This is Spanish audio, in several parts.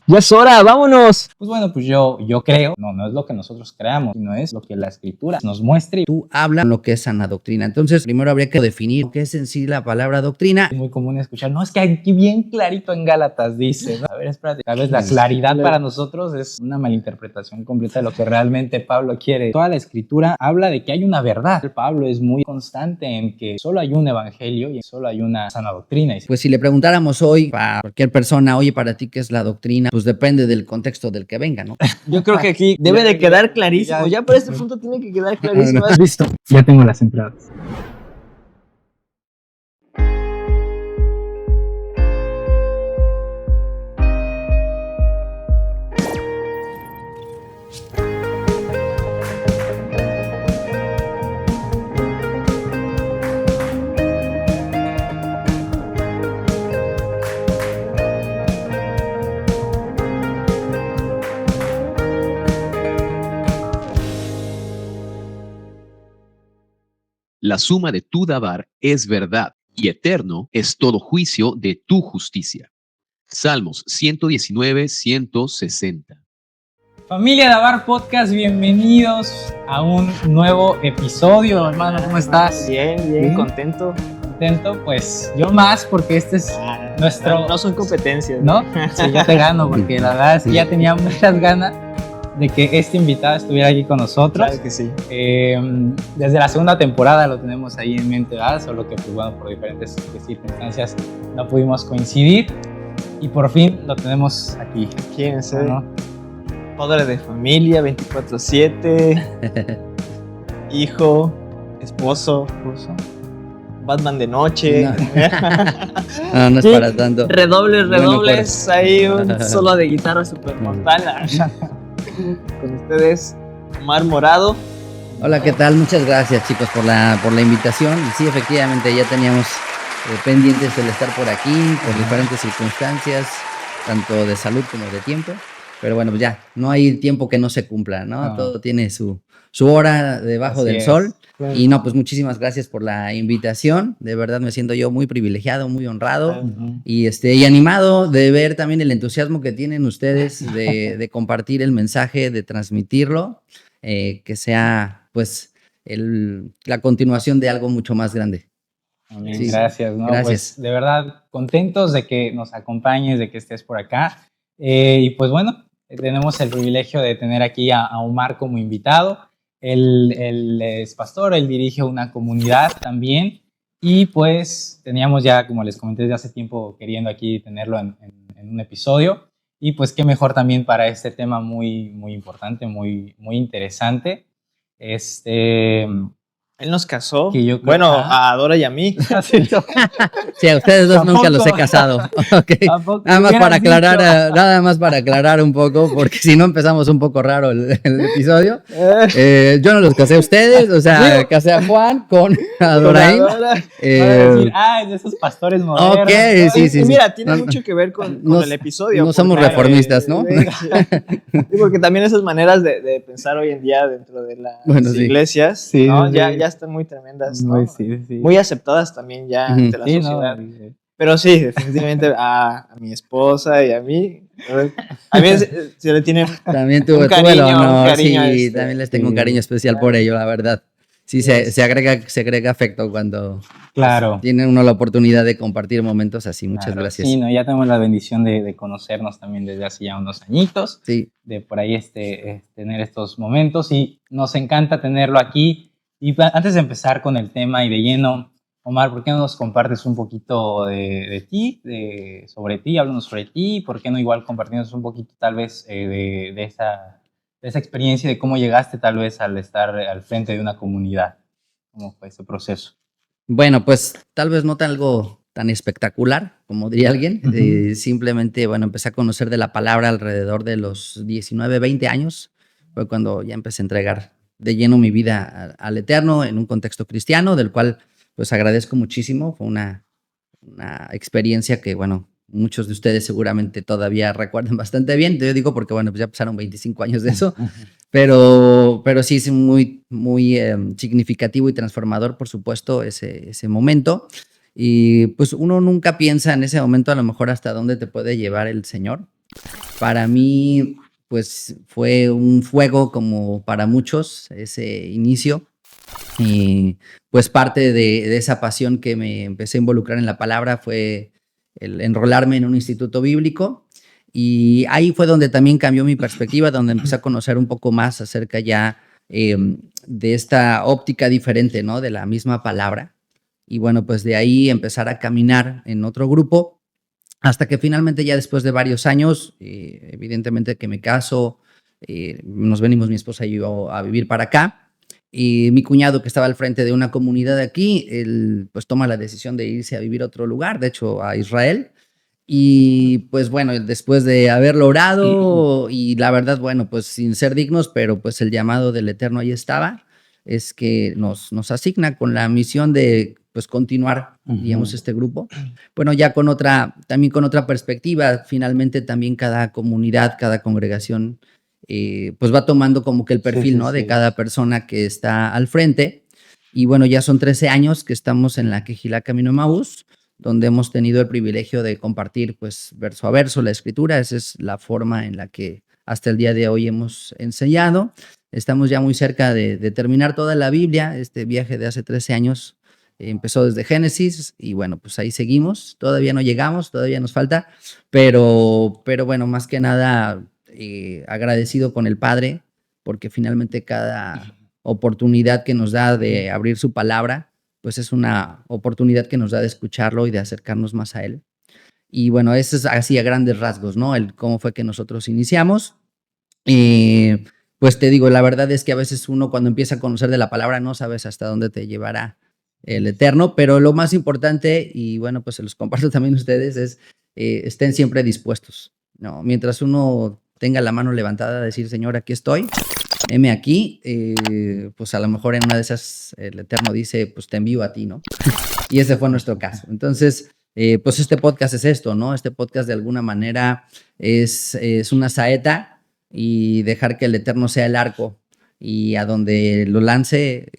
Ya es hora, vámonos. Pues bueno, pues yo creo, no es lo que nosotros creamos, sino es lo que la escritura nos muestre. Tú hablas lo que es sana doctrina. Entonces, primero habría que definir qué es en sí la palabra doctrina. Es muy común escuchar, no, es que aquí bien clarito en Gálatas dice, ¿no? A ver, espérate, tal vez la claridad para nosotros es una malinterpretación completa de lo que realmente Pablo quiere. Toda la escritura habla de que hay una verdad. Pablo es muy constante en que solo hay un evangelio y solo hay una sana doctrina. Pues si le preguntáramos hoy a cualquier persona, oye, para ti, ¿qué es la doctrina? Pues depende del contexto del que venga, ¿no? Yo creo que aquí debe de quedar clarísimo. Ya por este punto tiene que quedar clarísimo. Listo, ya tengo las entradas. La suma de tu dabar es verdad, y eterno es todo juicio de tu justicia. Salmos 119, 160. Familia Dabar Podcast, bienvenidos a un nuevo episodio. Hermano, ¿cómo estás? Bien, contento. Contento, pues yo más porque este es nuestro... No son competencias. ¿No? Sí, yo te gano porque la verdad es que ya tenía muchas ganas de que este invitado estuviera aquí con nosotros. Claro que sí. Desde la segunda temporada lo tenemos ahí en mente, ¿verdad? Solo que, pues bueno, por diferentes circunstancias no pudimos coincidir y por fin lo tenemos aquí. Fíjense, ¿No? padre de familia, 24/7, hijo, esposo, Batman de noche. No es para tanto. Redobles, ahí un solo de guitarra super mortal. Con ustedes, Omar Morado. Hola, ¿qué tal? Muchas gracias, chicos, por la invitación. Y sí, efectivamente, ya teníamos pendientes el estar por aquí, por diferentes circunstancias, tanto de salud como de tiempo. Pero bueno, pues ya, no hay tiempo que no se cumpla, ¿no? No. Todo tiene su hora debajo Así del es. sol. Claro. Y no, pues muchísimas gracias por la invitación. De verdad me siento yo muy privilegiado, muy honrado. Ujú. Y animado de ver también el entusiasmo que tienen ustedes de compartir el mensaje, de transmitirlo, que sea pues la continuación de algo mucho más grande. Amén. Sí, Gracias, ¿no? gracias. Pues de verdad, contentos de que nos acompañes, de que estés por acá. Y pues bueno, tenemos el privilegio de tener aquí a Omar como invitado. Él es pastor, él dirige una comunidad también. Y pues teníamos ya, como les comenté desde hace tiempo, queriendo aquí tenerlo en un episodio. Y pues qué mejor también para este tema muy, muy importante, muy, muy interesante. Él nos casó. Que yo creo- Bueno, a Dora y a mí. Sí, a ustedes dos nunca los he Tampoco. casado. Okay. Tampoco Nada más hubieras para aclarar, dicho. nada más para aclarar un poco, porque si no empezamos un poco raro el episodio. Yo no los casé a ustedes, o sea, Digo, casé a Juan con Con Adoraín. Dora. Van a decir, es de esos pastores modernos. Ok, ¿no? sí, sí. Y mira, tiene No, mucho que ver con no- el episodio. no somos porque, reformistas, ¿no? Sí, porque también esas maneras de pensar hoy en día dentro de las Bueno, sí. iglesias, Sí, ¿no? sí. Ya están muy tremendas, ¿no? Muy, sí. Muy aceptadas también ya Ujú. ante la Sí, sociedad. no, Pero sí, definitivamente a mi esposa y a mí se le tiene También Un tuve cariño, el honor, un cariño, sí, también les tengo un sí. cariño especial por ello, la verdad. Sí, se agrega afecto cuando Claro. tiene uno la oportunidad de compartir momentos así. Muchas Claro, gracias. Sí, no, ya tenemos la bendición de conocernos también desde hace ya unos añitos, Sí. de por ahí tener estos momentos y nos encanta tenerlo aquí. Y antes de empezar con el tema y de lleno, Omar, ¿por qué no nos compartes un poquito de ti, sobre ti, háblanos sobre ti? ¿Por qué no igual compartirnos un poquito tal vez de esa experiencia de cómo llegaste tal vez al estar al frente de una comunidad? ¿Cómo fue ese proceso? Bueno, pues tal vez no algo tan espectacular, como diría alguien. Ujú. Simplemente, bueno, empecé a conocer de la palabra alrededor de los 19, 20 años. Fue cuando ya empecé a entregar de lleno mi vida al Eterno en un contexto cristiano, del cual pues agradezco muchísimo. Fue una experiencia que, bueno, muchos de ustedes seguramente todavía recuerdan bastante bien. Yo digo porque, bueno, pues ya pasaron 25 años de eso. Pero sí es muy, muy significativo y transformador, por supuesto, ese momento. Y pues uno nunca piensa en ese momento a lo mejor hasta dónde te puede llevar el Señor. Para mí, pues fue un fuego como para muchos ese inicio. Y pues parte de esa pasión que me empecé a involucrar en la palabra fue el enrolarme en un instituto bíblico. Y ahí fue donde también cambió mi perspectiva, donde empecé a conocer un poco más acerca ya de esta óptica diferente, ¿no? De la misma palabra. Y bueno, pues de ahí empezar a caminar en otro grupo, hasta que finalmente ya después de varios años, evidentemente que me caso, nos venimos mi esposa y yo a vivir para acá. Y mi cuñado, que estaba al frente de una comunidad de aquí, él pues toma la decisión de irse a vivir a otro lugar, de hecho a Israel. Y pues bueno, después de haberlo orado y la verdad, bueno, pues sin ser dignos, pero pues el llamado del Eterno ahí estaba, es que nos asigna con la misión de pues continuar, digamos, este grupo. Bueno, ya con también con otra perspectiva, finalmente también cada comunidad, cada congregación, pues va tomando como que el perfil, ¿no? De cada persona que está al frente. Y bueno, ya son 13 años que estamos en la Quejilá Camino Emaús, donde hemos tenido el privilegio de compartir pues verso a verso la escritura. Esa es la forma en la que hasta el día de hoy hemos enseñado. Estamos ya muy cerca de terminar toda la Biblia. Este viaje de hace 13 años empezó desde Génesis y bueno, pues ahí seguimos. Todavía no llegamos, todavía nos falta, pero bueno, más que nada agradecido con el Padre, porque finalmente cada oportunidad que nos da de abrir su palabra, pues es una oportunidad que nos da de escucharlo y de acercarnos más a Él. Y bueno, eso es así a grandes rasgos, ¿no? El cómo fue que nosotros iniciamos. Pues te digo, la verdad es que a veces uno cuando empieza a conocer de la palabra no sabes hasta dónde te llevará el Eterno, pero lo más importante, y bueno, pues se los comparto también a ustedes, es estén siempre dispuestos, ¿no? Mientras uno tenga la mano levantada, decir, Señor, aquí estoy, heme aquí, pues a lo mejor en una de esas el Eterno dice, pues te envío a ti, ¿no? Y ese fue nuestro caso. Entonces, pues este podcast es esto, ¿no? Este podcast de alguna manera es una saeta y dejar que el Eterno sea el arco y a donde lo lance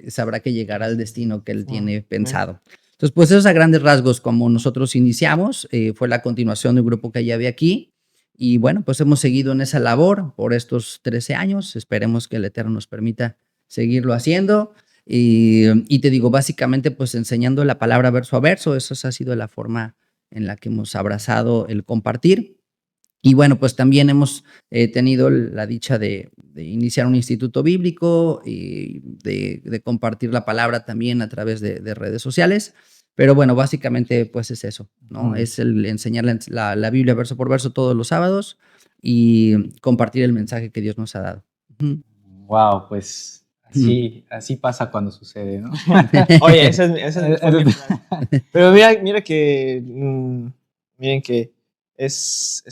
sabrá que llegará al destino que Él tiene pensado. Entonces, pues esos a grandes rasgos como nosotros iniciamos, fue la continuación de un grupo que ya había aquí. Y bueno, pues hemos seguido en esa labor por estos 13 años. Esperemos que el Eterno nos permita seguirlo haciendo. Y te digo, básicamente, pues enseñando la palabra verso a verso. Esa ha sido la forma en la que hemos abrazado el compartir. Y bueno, pues también hemos tenido la dicha de iniciar un instituto bíblico y de compartir la palabra también a través de redes sociales. Pero bueno, básicamente pues es eso, ¿no? Es el enseñar la Biblia verso por verso todos los sábados y compartir el mensaje que Dios nos ha dado. Wow, pues así pasa cuando sucede, ¿no? Oye, ese es mi plan. Pero mira que, miren que es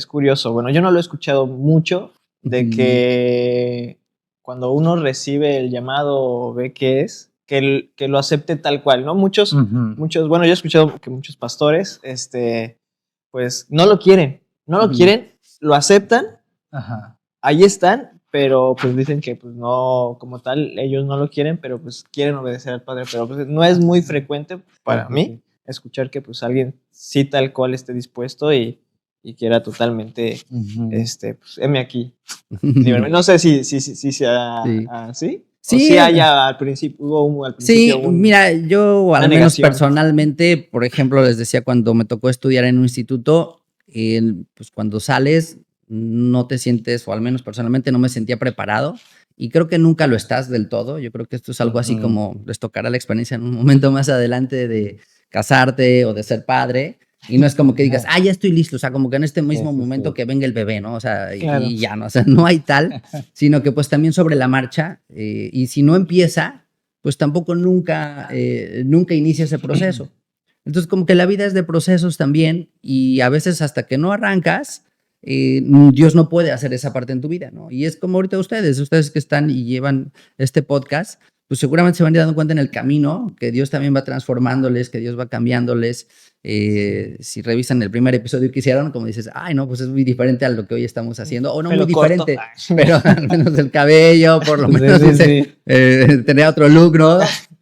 curioso. Bueno, yo no lo he escuchado mucho de que cuando uno recibe el llamado, ve que es, que lo acepte tal cual, ¿no? Muchos, bueno, yo he escuchado que muchos pastores, pues no lo quieren, lo aceptan, ahí están, pero pues dicen que pues no, como tal, ellos no lo quieren, pero pues quieren obedecer al Padre, pero pues no es muy frecuente para mí escuchar que pues alguien sí tal cual esté dispuesto y quiera totalmente, pues heme aquí. No sé si sea así. Sí, sí haya al principio, sí, mira, yo al menos personalmente, por ejemplo, les decía cuando me tocó estudiar en un instituto, pues cuando sales no te sientes, o al menos personalmente no me sentía preparado y creo que nunca lo estás del todo. Yo creo que esto es algo así como les tocará la experiencia en un momento más adelante de casarte o de ser padre. Y no es como que digas, ya estoy listo, o sea, como que en este mismo momento que venga el bebé, ¿no? O sea, claro. Y ya, ¿no? O sea, no hay tal, sino que pues también sobre la marcha, y si no empieza, pues tampoco nunca inicia ese proceso. Entonces, como que la vida es de procesos también, y a veces hasta que no arrancas, Dios no puede hacer esa parte en tu vida, ¿no? Y es como ahorita ustedes que están y llevan este podcast, pues seguramente se van a ir dando cuenta en el camino que Dios también va transformándoles, que Dios va cambiándoles. Si revisan el primer episodio que hicieron, como dices, no, pues es muy diferente a lo que hoy estamos haciendo, o no muy diferente, pero al menos el cabello, por lo menos tener otro look, ¿no?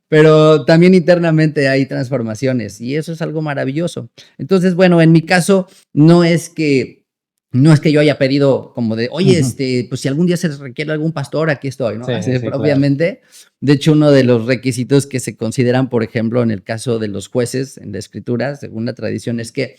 Pero también internamente hay transformaciones y eso es algo maravilloso. Entonces, bueno, en mi caso no es que No es que yo haya pedido como de, oye, pues si algún día se requiere algún pastor, aquí estoy, ¿no? Sí, Así, sí, claro. propiamente. De hecho, uno de los requisitos que se consideran, por ejemplo, en el caso de los jueces en la escritura, según la tradición, es que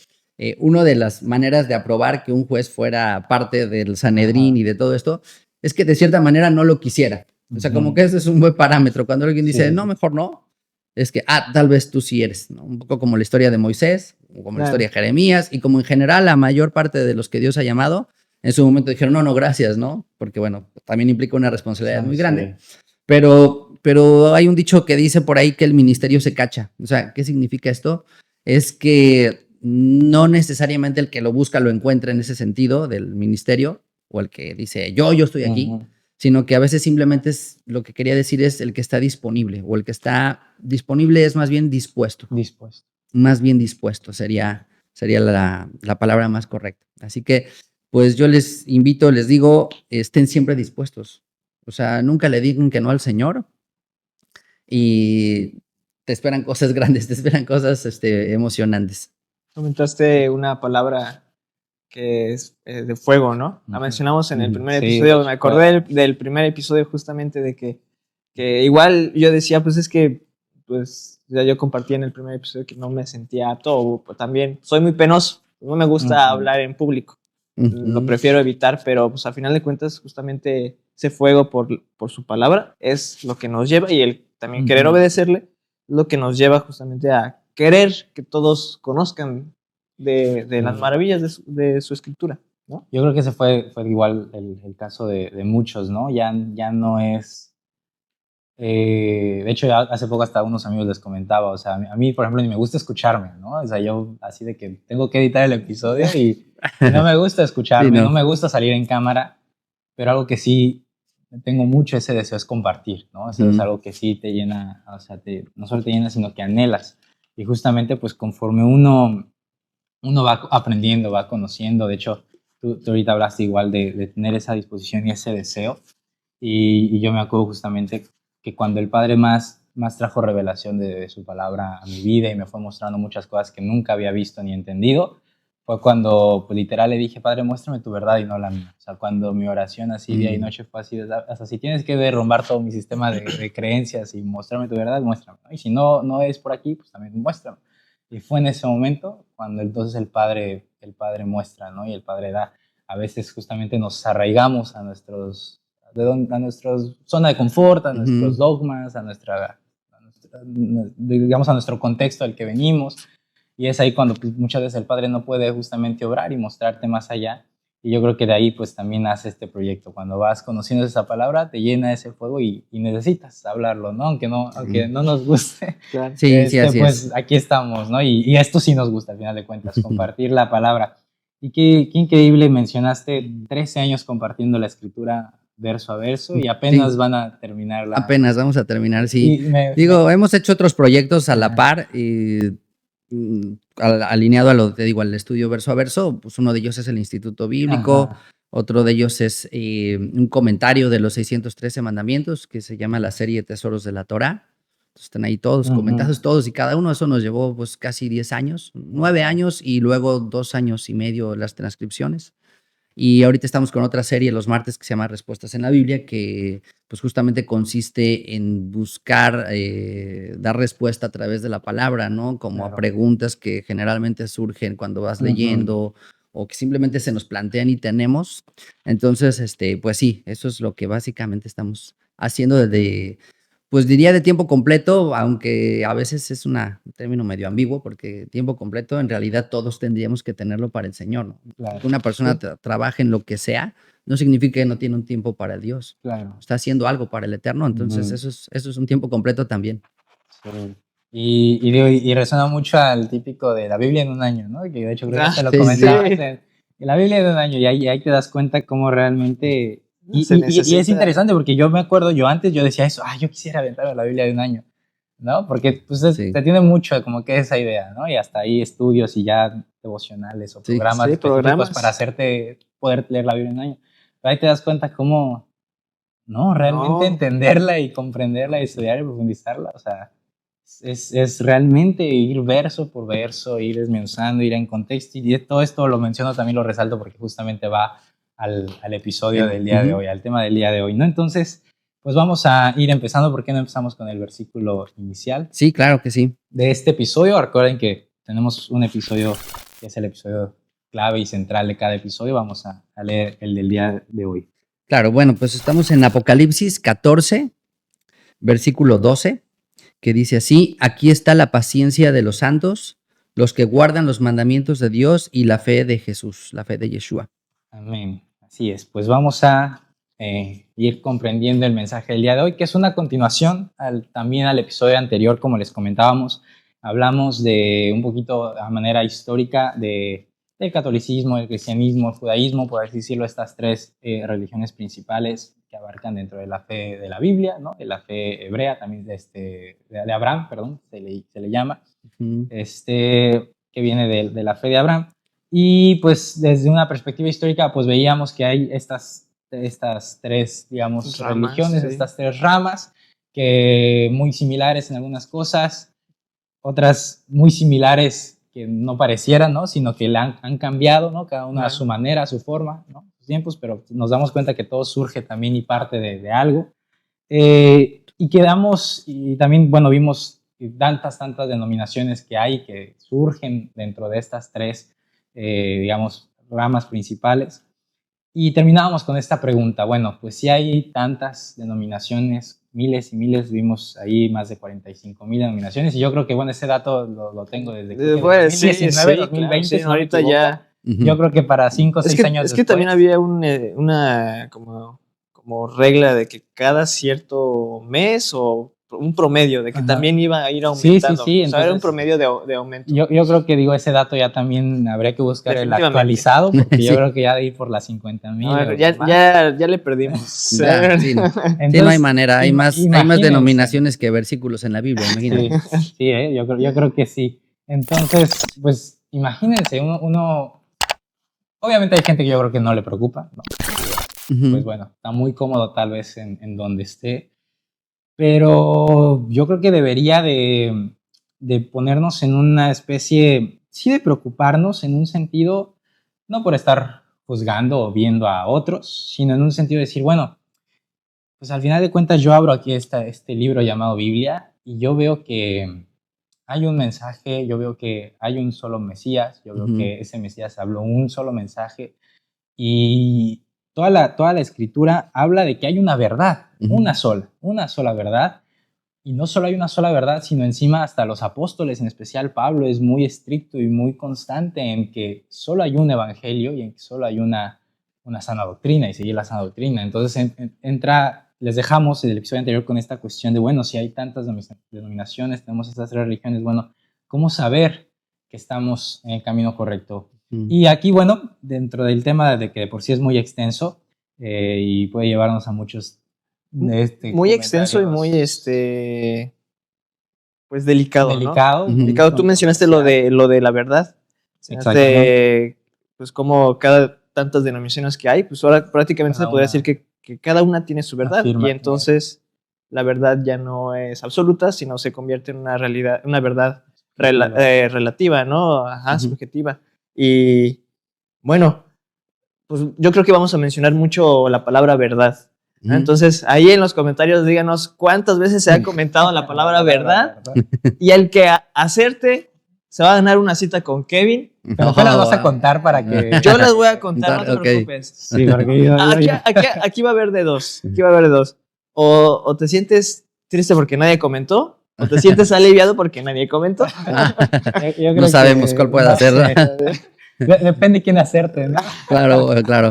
una de las maneras de aprobar que un juez fuera parte del Sanedrín Ajá. y de todo esto, es que de cierta manera no lo quisiera. O sea, como que ese es un buen parámetro. Cuando alguien dice, Sí, no, sí. mejor no, es que, tal vez tú sí eres, ¿no? Un poco como la historia de Moisés, o como la Claro. historia de Jeremías, y como en general la mayor parte de los que Dios ha llamado, en su momento dijeron, no, no, gracias, ¿no? Porque, bueno, también implica una responsabilidad muy grande. Sí. Pero hay un dicho que dice por ahí que el ministerio se cacha. O sea, ¿qué significa esto? Es que no necesariamente el que lo busca lo encuentra en ese sentido del ministerio, o el que dice, yo estoy aquí, Ujú. sino que a veces simplemente lo que quería decir es el que está disponible, o el que está disponible es más bien dispuesto. Dispuesto. Más bien dispuesto sería la palabra más correcta. Así que, pues yo les invito, les digo, estén siempre dispuestos. O sea, nunca le digan que no al Señor y te esperan cosas grandes, te esperan cosas emocionantes. Comentaste una palabra que es de fuego, ¿no? La Ujú. mencionamos en el Ujú. primer Sí, episodio. Me acordé claro. del primer episodio justamente de que igual yo decía, pues es que, pues ya yo compartí en el primer episodio que no me sentía apto, o pues, también soy muy penoso, no me gusta Ujú. hablar en público, lo Ujú, prefiero evitar, pero pues al final de cuentas justamente ese fuego por su palabra es lo que nos lleva y el también querer Ujú. obedecerle es lo que nos lleva justamente a querer que todos conozcan de las Sí. maravillas de su escritura, ¿no? Yo creo que ese fue igual el caso de muchos, ¿no? Ya no es... de hecho, ya hace poco hasta unos amigos les comentaba, o sea, a mí, por ejemplo, ni me gusta escucharme, ¿no? O sea, yo así de que tengo que editar el episodio y no me gusta sí, escucharme, no no. me gusta salir en cámara, pero algo que sí tengo mucho ese deseo es compartir, ¿no? Eso es Ujú, algo que sí te llena, o sea, no solo te llena, sino que anhelas. Y justamente, pues conforme uno va aprendiendo, va conociendo, de hecho, tú ahorita hablaste igual de tener esa disposición y ese deseo, y yo me acuerdo justamente que cuando el Padre más trajo revelación de su palabra a mi vida y me fue mostrando muchas cosas que nunca había visto ni entendido, fue cuando pues, literal le dije, Padre, muéstrame tu verdad y no la mía. O sea, cuando mi oración así día y mm, noche fue así, hasta si tienes que derrumbar todo mi sistema de creencias y mostrarme tu verdad, muéstrame, ¿no? Y si no es por aquí, pues también muéstrame. Y fue en ese momento cuando entonces el padre muestra, ¿no? Y el Padre da. A veces justamente nos arraigamos a a nuestra zona de confort, a nuestros ujú. dogmas, digamos, a nuestro contexto al que venimos. Y es ahí cuando pues, muchas veces el Padre no puede justamente obrar y mostrarte más allá. Y yo creo que de ahí pues también nace este proyecto. Cuando vas conociendo esa palabra, te llena ese fuego y necesitas hablarlo, ¿no? Aunque no nos guste, Claro. Sí, sí, así es. pues aquí estamos, ¿no? Y esto sí nos gusta al final de cuentas, compartir la palabra. Y qué increíble, mencionaste 13 años compartiendo la escritura verso a verso y apenas Sí, van a terminar apenas vamos a terminar, sí. Y Digo, hemos hecho otros proyectos a la ajá, par y alineado a lo, te digo, al estudio verso a verso, pues uno de ellos es el Instituto Bíblico, ajá, otro de ellos es un comentario de los 613 mandamientos que se llama la serie Tesoros de la Torá. Están ahí todos ujú, comentados, todos y cada uno. Eso nos llevó pues casi 10 años, 9 wow, años y luego 2 años y medio las transcripciones. Y ahorita estamos con otra serie los martes que se llama Respuestas en la Biblia, que pues justamente consiste en buscar dar respuesta a través de la palabra, ¿no? Como a claro, preguntas que generalmente surgen cuando vas ujú, leyendo o que simplemente se nos plantean y tenemos. Entonces, pues sí, eso es lo que básicamente estamos haciendo desde, pues diría de tiempo completo, aunque a veces es un término medio ambiguo, porque tiempo completo en realidad todos tendríamos que tenerlo para el Señor, ¿no? claro, Que una persona Sí. trabaje en lo que sea, no significa que no tiene un tiempo para Dios. claro. Está haciendo algo para el Eterno, entonces Ujú, eso es un tiempo completo también. sí. Y resuena mucho al típico de la Biblia en un año, ¿no? Que de hecho creo que hasta Ah, lo Sí, sí, sí. comentabas, sí. la Biblia en un año, y ahí te das cuenta cómo realmente... Se Y es necesita. interesante porque yo me acuerdo, yo antes yo decía eso, yo quisiera aventarme la Biblia de un año, ¿no? Porque pues Sí, te tiene mucho como que esa idea, ¿no? Y hasta ahí estudios y ya devocionales o sí. programas Sí, específicos para programas. hacerte poder leer la Biblia en un año. Pero ahí te das cuenta cómo, no, realmente No, entenderla y comprenderla y estudiar y profundizarla, o sea, es realmente ir verso por verso, ir desmenuzando, ir en contexto, y todo esto lo menciono, también lo resalto porque justamente va al episodio del día de hoy, al tema del día de hoy, ¿no? Entonces, pues vamos a ir empezando. ¿Por qué no empezamos con el versículo inicial Sí, claro que sí. de este episodio? Recuerden que tenemos un episodio que es el episodio clave y central de cada episodio. Vamos a leer el del día de hoy. Claro, bueno, pues estamos en Apocalipsis 14, versículo 12, que dice así: aquí está la paciencia de los santos, los que guardan los mandamientos de Dios y la fe de Jesús, la fe de Yeshua. Amén. Así es. Pues vamos a ir comprendiendo el mensaje del día de hoy, que es una continuación también al episodio anterior. Como les comentábamos, hablamos de un poquito a manera histórica del catolicismo, el cristianismo, el judaísmo, por así decirlo, estas tres religiones principales que abarcan dentro de la fe de la Biblia, ¿no? De la fe hebrea, también de Abraham, perdón, se le llama, que viene de la fe de Abraham. Y pues desde una perspectiva histórica, pues veíamos que hay estas tres, digamos, religiones, sí. estas tres ramas, que muy similares en algunas cosas, otras muy similares que no parecieran, ¿no? Sino que han cambiado, ¿no? Cada una a su manera, a su forma, ¿no? Sus tiempos, pero nos damos cuenta que todo surge también y parte de algo. Y quedamos, y también, bueno, vimos tantas denominaciones que hay que surgen dentro de estas tres, digamos, ramas principales. Y terminábamos con esta pregunta. Bueno, pues si hay tantas denominaciones, miles y miles, vimos ahí más de 45,000 denominaciones, y yo creo que, bueno, ese dato lo tengo desde que Pues, 2019, sí, 2020, claro, sí, si no me ahorita equivoco. ya. Yo creo que para 5 o 6 años Es que después. también había una como regla de que cada cierto mes o un promedio, de que Ajá. también iba a ir Sí, aumentando. sí, O sea, era un entonces, promedio de aumento. Yo creo que, digo, ese dato ya también habría que buscar el Definitivamente. actualizado, porque Sí. yo creo que ya de ir por las 50,000. No, o ya, más. ya le perdimos. Ya, sí, no. Entonces, Sí, no hay manera, hay más imagínense. denominaciones que versículos en la Biblia, imagínate. Sí, yo creo que sí. Entonces, pues imagínense, uno, obviamente hay gente que yo creo que no le preocupa, ¿no? Pues bueno, está muy cómodo tal vez en donde esté, pero yo creo que debería de ponernos en una especie, sí, de preocuparnos en un sentido, no por estar juzgando o viendo a otros, sino en un sentido de decir, bueno, pues al final de cuentas yo abro aquí este libro llamado Biblia y yo veo que hay un mensaje, yo veo que hay un solo Mesías, yo veo que ese Mesías habló un solo mensaje, y toda la escritura habla de que hay una verdad, una sola verdad. Y no solo hay una sola verdad, sino encima hasta los apóstoles, en especial Pablo, es muy estricto y muy constante en que solo hay un evangelio y en que solo hay una sana doctrina y seguir la sana doctrina. Entonces les dejamos el episodio anterior con esta cuestión de, bueno, si hay tantas denominaciones, tenemos estas tres religiones, bueno, ¿cómo saber que estamos en el camino correcto? Y aquí, bueno, dentro del tema de que de por sí es muy extenso y puede llevarnos a muchos muy extenso y muy pues delicado, delicado. ¿no? Delicado. Tú mencionaste lo de la verdad. Exactamente. Pues como cada tantas denominaciones que hay, pues ahora prácticamente se podría decir que cada una tiene su verdad, y entonces la verdad ya no es absoluta, sino se convierte en una realidad, una verdad relativa, ¿no? Ajá, subjetiva. Y bueno, pues yo creo que vamos a mencionar mucho la palabra verdad. Entonces, ahí en los comentarios díganos cuántas veces se ha comentado la palabra verdad, y el que acerte se va a ganar una cita con Kevin. Pero las vas a contar para que... Yo las voy a contar, no te preocupes. Sí, porque aquí va a haber de dos. Aquí va a haber de dos. O te sientes triste porque nadie comentó, o te sientes aliviado porque nadie comentó. No sabemos cuál puede ser. Depende de quién hacerte, ¿no? Claro.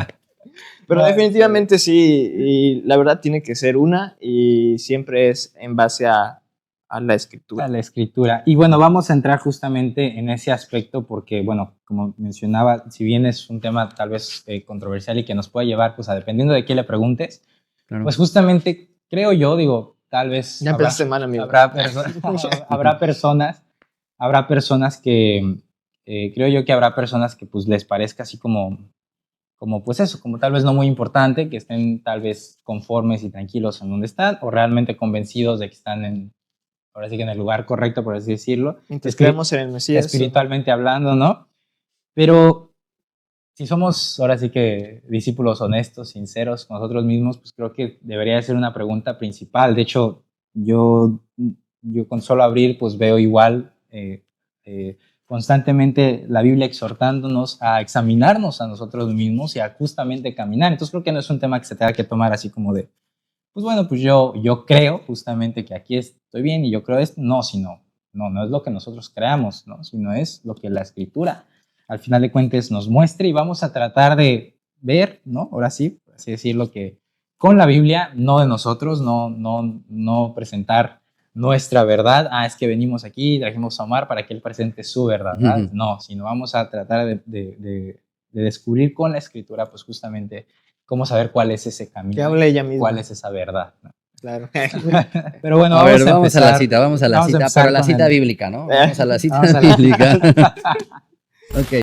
Pero definitivamente sí, y la verdad tiene que ser una, y siempre es en base a la escritura. A la escritura. Y bueno, vamos a entrar justamente en ese aspecto porque, bueno, como mencionaba, si bien es un tema tal vez controversial y que nos puede llevar, pues, a dependiendo de quién le preguntes, pues justamente creo yo, digo, tal vez... Ya empezaste mal, amigo. Habrá personas que, creo yo que habrá personas que pues les parezca así como pues eso, como tal vez no muy importante, que estén tal vez conformes y tranquilos en donde están, o realmente convencidos de que están ahora sí que en el lugar correcto, por así decirlo. Mientras creemos en el Mesías. Espiritualmente hablando, ¿no? Pero si somos ahora sí que discípulos honestos, sinceros con nosotros mismos, pues creo que debería ser una pregunta principal. De hecho, yo con solo abrir, pues veo igual constantemente la Biblia exhortándonos a examinarnos a nosotros mismos y a justamente caminar. Entonces creo que no es un tema que se tenga que tomar así como de, pues bueno, pues yo creo justamente que aquí estoy bien y yo creo esto. No, no es lo que nosotros creamos, ¿no? Sino es lo que la Escritura al final de cuentas nos muestre, y vamos a tratar de ver, ¿no? Ahora sí, por así decirlo, que con la Biblia, no de nosotros, no presentar nuestra verdad. Es que venimos aquí, trajimos a Omar para que él presente su verdad, ¿verdad? No, sino vamos a tratar de descubrir con la Escritura, pues justamente cómo saber cuál es ese camino, que hable ella misma. Cuál es esa verdad, ¿no? Claro. Pero bueno, vamos a la cita, pero la cita bíblica, ¿no? Vamos a la cita bíblica. Ok.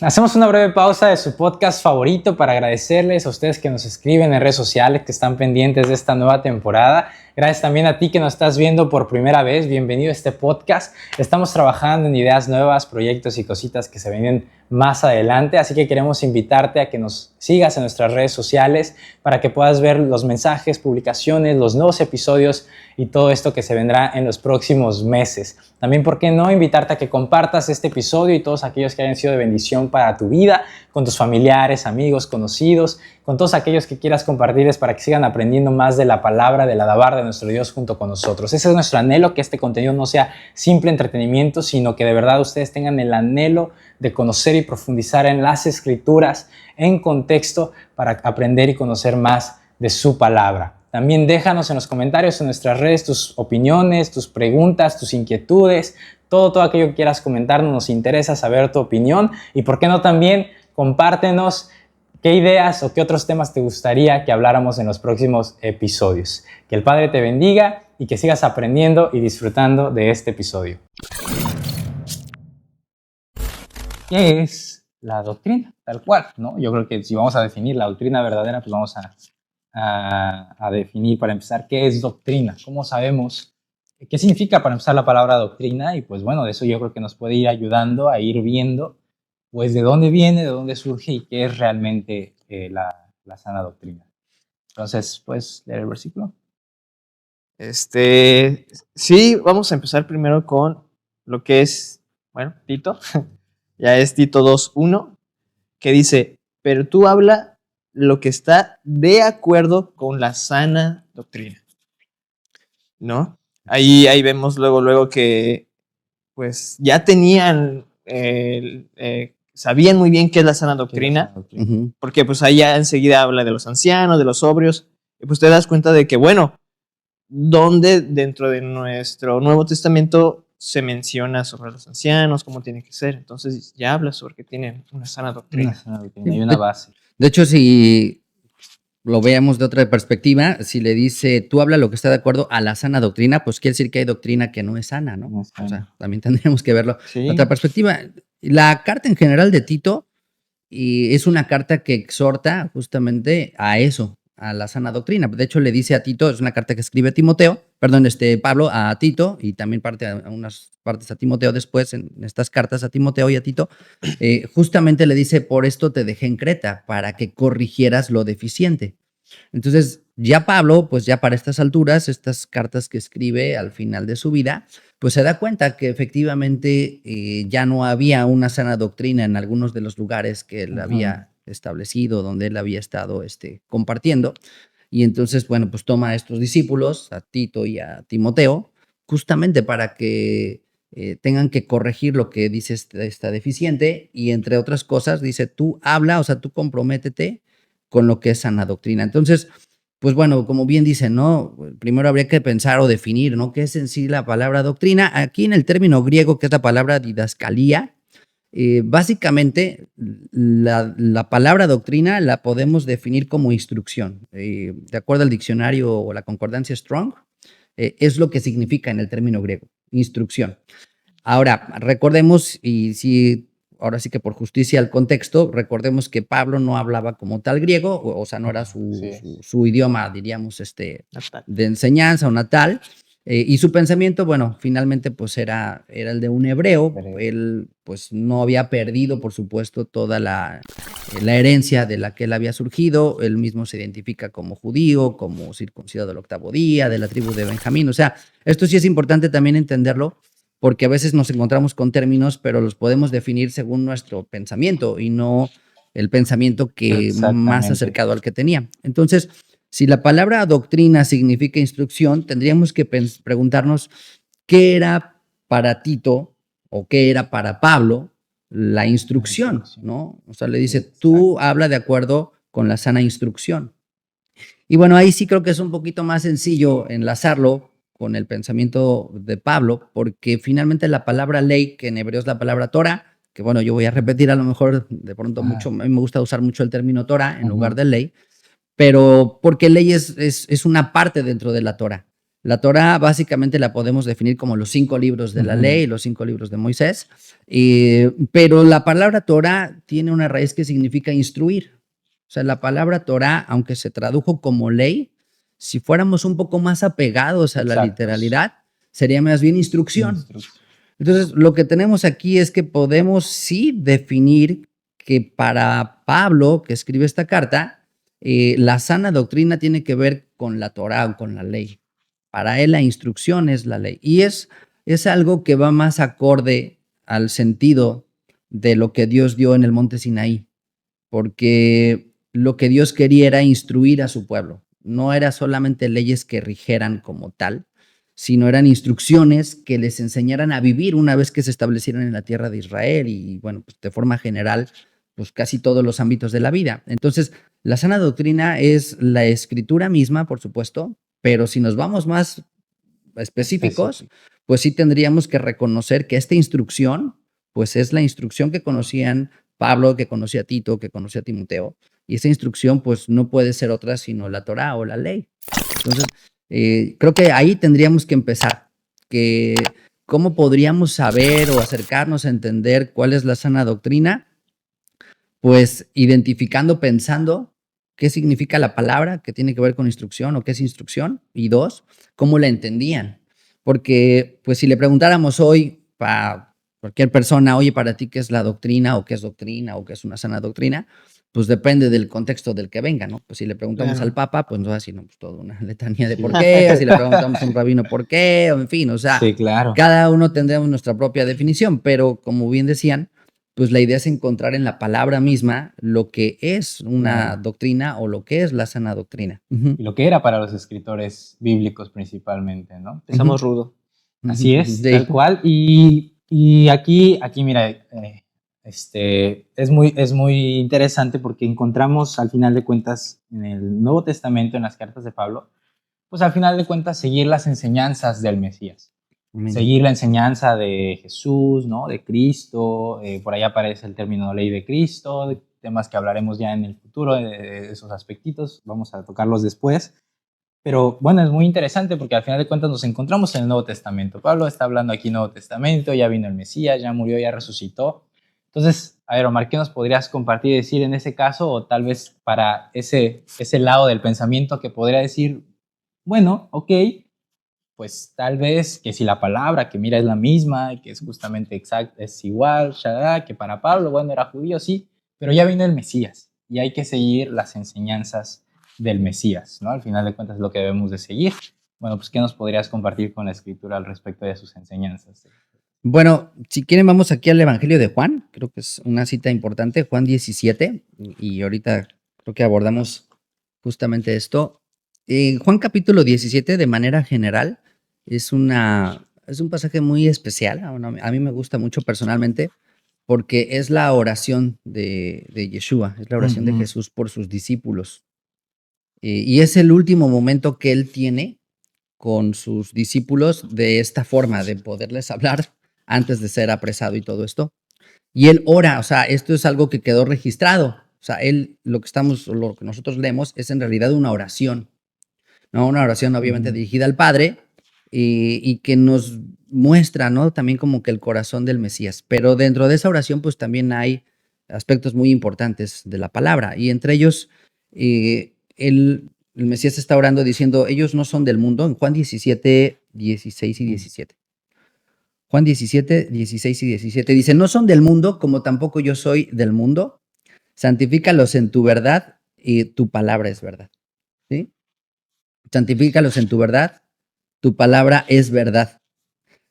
Hacemos una breve pausa de su podcast favorito para agradecerles a ustedes que nos escriben en redes sociales, que están pendientes de esta nueva temporada. Gracias también a ti que nos estás viendo por primera vez. Bienvenido a este podcast. Estamos trabajando en ideas nuevas, proyectos y cositas que se vienen más adelante, así que queremos invitarte a que nos sigas en nuestras redes sociales para que puedas ver los mensajes, publicaciones, los nuevos episodios y todo esto que se vendrá en los próximos meses. También, ¿por qué no invitarte a que compartas este episodio y todos aquellos que hayan sido de bendición para tu vida, con tus familiares, amigos, conocidos, con todos aquellos que quieras compartirles para que sigan aprendiendo más de la palabra, del alabar de nuestro Dios junto con nosotros? Ese es nuestro anhelo, que este contenido no sea simple entretenimiento, sino que de verdad ustedes tengan el anhelo de conocer y profundizar en las Escrituras, en contexto, para aprender y conocer más de su palabra. También déjanos en los comentarios en nuestras redes tus opiniones, tus preguntas, tus inquietudes, todo aquello que quieras comentarnos. Nos interesa saber tu opinión, y por qué no también compártenos qué ideas o qué otros temas te gustaría que habláramos en los próximos episodios. Que el Padre te bendiga y que sigas aprendiendo y disfrutando de este episodio. ¿Qué es la doctrina? Tal cual, ¿no? Yo creo que si vamos a definir la doctrina verdadera, pues vamos a definir, para empezar, qué es doctrina. ¿Cómo sabemos qué significa, para empezar, la palabra doctrina? Y pues bueno, de eso yo creo que nos puede ir ayudando a ir viendo pues de dónde viene, de dónde surge y qué es realmente la sana doctrina. Entonces, pues, leer el versículo. Sí, vamos a empezar primero con lo que es, bueno, Tito. Ya es Tito 2:1, que dice: pero tú habla lo que está de acuerdo con la sana doctrina, ¿no? Ahí vemos luego que pues ya tenían, sabían muy bien qué es la sana doctrina, porque pues ahí ya enseguida habla de los ancianos, de los sobrios, y pues te das cuenta de que, bueno, donde dentro de nuestro Nuevo Testamento se menciona sobre los ancianos, cómo tiene que ser. Entonces ya habla sobre que tienen una sana doctrina. Y una base. De hecho, si lo veamos de otra perspectiva, si le dice, tú habla lo que está de acuerdo a la sana doctrina, pues quiere decir que hay doctrina que no es sana, ¿no? No es sana. O sea, también tendríamos que verlo Sí. de otra perspectiva. La carta en general de Tito es una carta que exhorta justamente a eso, a la sana doctrina. De hecho, le dice a Tito, es una carta que escribe Pablo a Tito, y también unas partes a Timoteo después, en estas cartas a Timoteo y a Tito, justamente le dice: por esto te dejé en Creta, para que corrigieras lo deficiente. Entonces, ya Pablo, pues ya para estas alturas, estas cartas que escribe al final de su vida, pues se da cuenta que efectivamente ya no había una sana doctrina en algunos de los lugares que él había establecido, donde él había estado compartiendo. Y entonces, bueno, pues toma a estos discípulos, a Tito y a Timoteo, justamente para que tengan que corregir lo que dice está deficiente, y entre otras cosas dice: tú habla, o sea, tú comprométete con lo que es sana doctrina. Entonces, pues bueno, como bien dice, ¿no? Primero habría que pensar o definir, ¿no?, qué es en sí la palabra doctrina. Aquí en el término griego, que es la palabra didascalía, básicamente la palabra doctrina la podemos definir como instrucción. De acuerdo al diccionario o la concordancia Strong, es lo que significa en el término griego, instrucción. Ahora, recordemos, y si ahora sí que por justicia al contexto, recordemos que Pablo no hablaba como tal griego, o sea, no era su idioma, diríamos, Natal. de enseñanza o natal, y su pensamiento, bueno, finalmente pues era el de un hebreo. Él pues no había perdido, por supuesto, toda la herencia de la que él había surgido. Él mismo se identifica como judío, como circuncidado del 8º día, de la tribu de Benjamín. O sea, esto sí es importante también entenderlo, porque a veces nos encontramos con términos, pero los podemos definir según nuestro pensamiento y no el pensamiento que más acercado al que tenía. Entonces, si la palabra doctrina significa instrucción, tendríamos que preguntarnos qué era para Tito o qué era para Pablo la instrucción, ¿no? O sea, le dice, tú habla de acuerdo con la sana instrucción. Y bueno, ahí sí creo que es un poquito más sencillo enlazarlo con el pensamiento de Pablo, porque finalmente la palabra ley, que en hebreo es la palabra Torah, que bueno, yo voy a repetir a lo mejor de pronto mucho, a mí me gusta usar mucho el término Torah en lugar de ley, pero porque ley es una parte dentro de la Torah. La Torah básicamente la podemos definir como los 5 libros de la ley, los 5 libros de Moisés, pero la palabra Torah tiene una raíz que significa instruir. O sea, la palabra Torah, aunque se tradujo como ley, si fuéramos un poco más apegados a la literalidad, sería más bien instrucción. Entonces, lo que tenemos aquí es que podemos sí definir que para Pablo, que escribe esta carta, la sana doctrina tiene que ver con la Torá o con la ley. Para él la instrucción es la ley. Y es algo que va más acorde al sentido de lo que Dios dio en el monte Sinaí. Porque lo que Dios quería era instruir a su pueblo. No era solamente leyes que rigeran como tal, sino eran instrucciones que les enseñaran a vivir una vez que se establecieran en la tierra de Israel y, bueno, pues de forma general, pues casi todos los ámbitos de la vida. Entonces, la sana doctrina es la escritura misma, por supuesto, pero si nos vamos más específicos, pues sí tendríamos que reconocer que esta instrucción, pues es la instrucción que conocían Pablo, que conocía a Tito, que conocía a Timoteo, y esa instrucción pues no puede ser otra sino la Torá o la ley. Entonces, creo que ahí tendríamos que empezar, que cómo podríamos saber o acercarnos a entender cuál es la sana doctrina, pues identificando, pensando qué significa la palabra, que tiene que ver con instrucción o qué es instrucción, y 2, cómo la entendían. Porque, pues, si le preguntáramos hoy a cualquier persona, oye, para ti, ¿qué es la doctrina o qué es una sana doctrina? Pues depende del contexto del que venga, ¿no? Pues si le preguntamos al Papa, pues nos va a decir, no, pues toda una letanía de por qué, o si le preguntamos a un rabino por qué, o en fin, o sea, cada uno tendremos nuestra propia definición, pero como bien decían, pues la idea es encontrar en la palabra misma lo que es una doctrina o lo que es la sana doctrina. Y lo que era para los escritores bíblicos principalmente, ¿no? Empezamos rudo. Así es, tal cual. Y aquí mira, es muy interesante porque encontramos al final de cuentas en el Nuevo Testamento, en las cartas de Pablo, pues al final de cuentas seguir las enseñanzas del Mesías. Seguir la enseñanza de Jesús, ¿no? De Cristo, por ahí aparece el término ley de Cristo, de temas que hablaremos ya en el futuro, de esos aspectitos, vamos a tocarlos después. Pero bueno, es muy interesante porque al final de cuentas nos encontramos en el Nuevo Testamento. Pablo está hablando aquí Nuevo Testamento, ya vino el Mesías, ya murió, ya resucitó. Entonces, a ver, Omar, ¿qué nos podrías compartir y decir en ese caso? O tal vez para ese lado del pensamiento que podría decir, bueno, ok, pues tal vez que si la palabra que mira es la misma, que es justamente exacta, es igual, shalala, que para Pablo, bueno, era judío, sí, pero ya vino el Mesías y hay que seguir las enseñanzas del Mesías, ¿no? Al final de cuentas es lo que debemos de seguir. Bueno, pues ¿qué nos podrías compartir con la Escritura al respecto de sus enseñanzas? Bueno, si quieren vamos aquí al Evangelio de Juan, creo que es una cita importante, Juan 17, y ahorita creo que abordamos justamente esto. Juan capítulo 17, de manera general, es un pasaje muy especial. A mí me gusta mucho personalmente porque es la oración de Yeshua, es la oración de Jesús por sus discípulos. Y es el último momento que él tiene con sus discípulos de esta forma, de poderles hablar antes de ser apresado y todo esto. Y él ora, o sea, esto es algo que quedó registrado. O sea, lo que nosotros leemos es en realidad una oración, ¿no? Una oración obviamente dirigida al Padre, y que nos muestra, ¿no? También como que el corazón del Mesías. Pero dentro de esa oración, pues también hay aspectos muy importantes de la palabra. Y entre ellos, el Mesías está orando diciendo, ellos no son del mundo, en Juan 17, 16 y 17. Juan 17, 16 y 17 dice, no son del mundo, como tampoco yo soy del mundo. Santifícalos en tu verdad y tu palabra es verdad. ¿Sí? Santifícalos en tu verdad, tu palabra es verdad.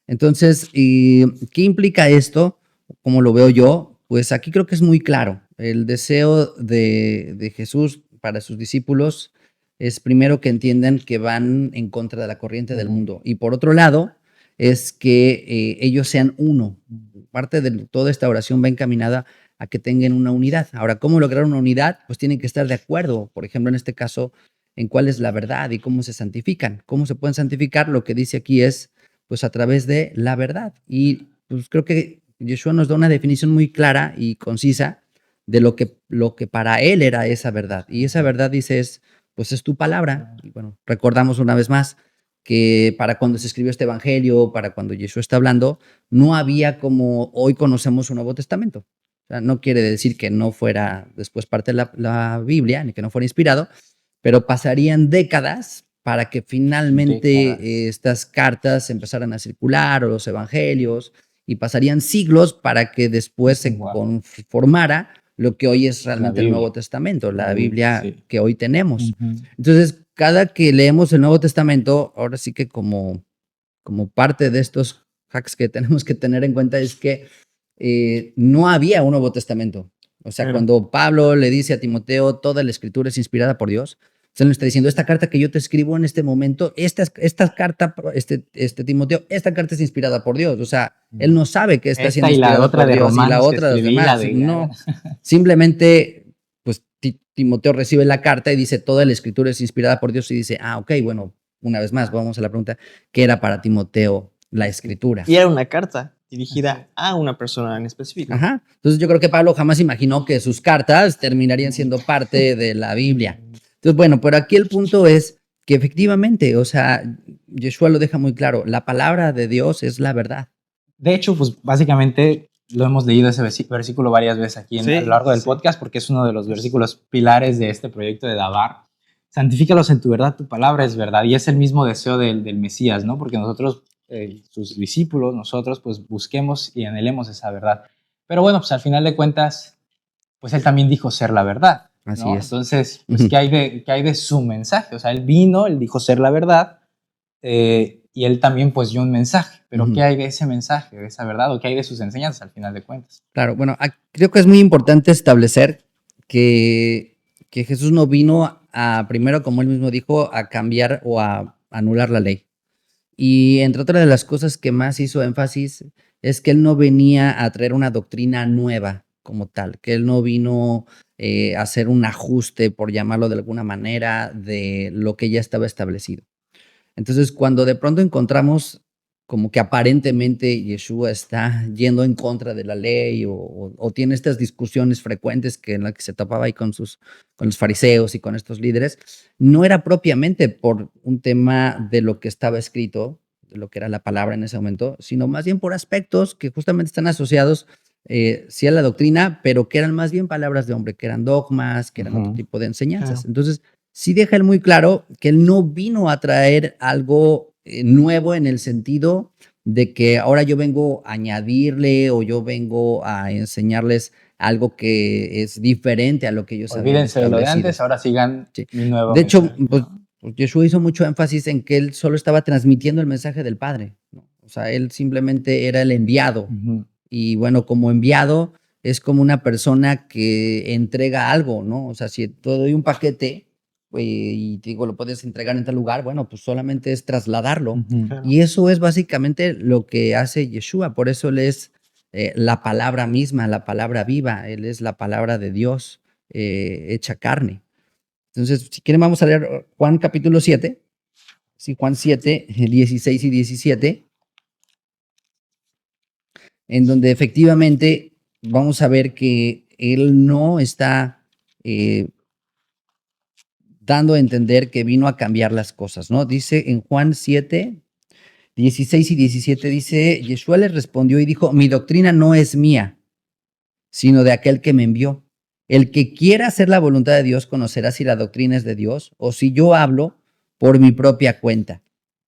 Entonces, ¿qué implica esto? ¿Cómo lo veo yo? Pues aquí creo que es muy claro. El deseo de Jesús para sus discípulos es primero que entiendan que van en contra de la corriente del mundo. Y por otro lado, es que ellos sean uno. Parte de toda esta oración va encaminada a que tengan una unidad. Ahora, ¿cómo lograr una unidad? Pues tienen que estar de acuerdo, por ejemplo, en este caso, en cuál es la verdad y cómo se santifican. ¿Cómo se pueden santificar? Lo que dice aquí es, pues a través de la verdad. Y pues creo que Yeshua nos da una definición muy clara y concisa de lo que para él era esa verdad. Y esa verdad, dice, pues es tu palabra. Y bueno, recordamos una vez más que para cuando se escribió este evangelio, para cuando Yeshua está hablando, no había como hoy conocemos un Nuevo Testamento. O sea, no quiere decir que no fuera después parte de la Biblia, ni que no fuera inspirado, pero pasarían décadas para que finalmente estas cartas empezaran a circular o los evangelios y pasarían siglos para que después se conformara lo que hoy es realmente el Nuevo Testamento, la Biblia que hoy tenemos. Entonces, cada que leemos el Nuevo Testamento, ahora sí que como parte de estos hacks que tenemos que tener en cuenta es que no había un Nuevo Testamento. O sea, cuando Pablo le dice a Timoteo, toda la escritura es inspirada por Dios, se le está diciendo, esta carta que yo te escribo en este momento, esta carta, Timoteo, esta carta es inspirada por Dios. O sea, él no sabe que está siendo inspirada por Dios y la otra de los demás. No, simplemente, pues Timoteo recibe la carta y dice, toda la escritura es inspirada por Dios y dice, ok, bueno, una vez más, vamos a la pregunta, ¿qué era para Timoteo la escritura? Y era una carta dirigida a una persona en específico. Ajá. Entonces yo creo que Pablo jamás imaginó que sus cartas terminarían siendo parte de la Biblia. Entonces, bueno, pero aquí el punto es que efectivamente, o sea, Yeshua lo deja muy claro, la palabra de Dios es la verdad. De hecho, pues básicamente lo hemos leído ese versículo varias veces aquí a lo largo del podcast, porque es uno de los versículos pilares de este proyecto de Dabar. Santifícalos en tu verdad, tu palabra es verdad. Y es el mismo deseo del Mesías, ¿no? Porque nosotros, sus discípulos, nosotros, pues busquemos y anhelemos esa verdad. Pero bueno, pues al final de cuentas, pues él también dijo ser la verdad, ¿no? Así es. Entonces, pues, ¿qué hay de su mensaje? O sea, él vino, él dijo ser la verdad, y él también pues dio un mensaje. Pero ¿qué hay de ese mensaje, de esa verdad? ¿O qué hay de sus enseñanzas al final de cuentas? Claro, bueno, creo que es muy importante establecer que Jesús no vino primero, como él mismo dijo, a cambiar o a anular la ley. Y entre otras de las cosas que más hizo énfasis es que él no venía a traer una doctrina nueva como tal, que él no vino a hacer un ajuste, por llamarlo de alguna manera, de lo que ya estaba establecido. Entonces, cuando de pronto encontramos como que aparentemente Yeshua está yendo en contra de la ley o tiene estas discusiones frecuentes en las que se topaba ahí con los fariseos y con estos líderes, no era propiamente por un tema de lo que estaba escrito, de lo que era la palabra en ese momento, sino más bien por aspectos que justamente están asociados sí a la doctrina, pero que eran más bien palabras de hombre, que eran dogmas, que eran otro tipo de enseñanzas. Claro. Entonces, sí deja él muy claro que él no vino a traer algo nuevo en el sentido de que ahora yo vengo a añadirle o yo vengo a enseñarles algo que es diferente a lo que ellos habían establecido. Olvídense de lo de antes, ahora sigan mi nuevo De hecho, mensaje, pues Yeshua hizo mucho énfasis en que él solo estaba transmitiendo el mensaje del Padre, ¿no? O sea, él simplemente era el enviado. Y bueno, como enviado es como una persona que entrega algo, ¿no? O sea, si te doy un paquete y te digo, lo puedes entregar en tal lugar, bueno, pues solamente es trasladarlo. Claro. Y eso es básicamente lo que hace Yeshua. Por eso él es la palabra misma, la palabra viva. Él es la palabra de Dios hecha carne. Entonces, si quieren, vamos a leer Juan capítulo 7. Sí, Juan 7, 16 y 17. En donde efectivamente vamos a ver que él no está dando a entender que vino a cambiar las cosas, ¿no? Dice en Juan 7, 16 y 17 dice, Yeshua les respondió y dijo, mi doctrina no es mía, sino de aquel que me envió. El que quiera hacer la voluntad de Dios conocerá si la doctrina es de Dios o si yo hablo por mi propia cuenta.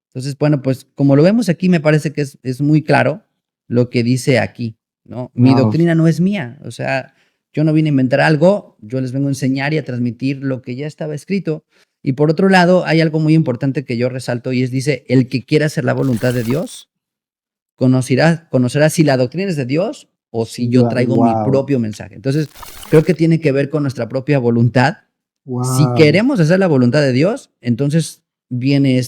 Entonces, bueno, pues como lo vemos aquí, me parece que es muy claro lo que dice aquí, ¿no? Mi Wow. doctrina no es mía, o sea, yo no vine a inventar algo, yo les vengo a enseñar y a transmitir lo que ya estaba escrito. Y por otro lado, hay algo muy importante que yo resalto y dice, el que quiera hacer la voluntad de Dios conocerá si la doctrina es de Dios o si yo traigo mi propio mensaje. Entonces, creo que tiene que ver con nuestra propia voluntad. Si queremos hacer la voluntad de Dios, entonces viene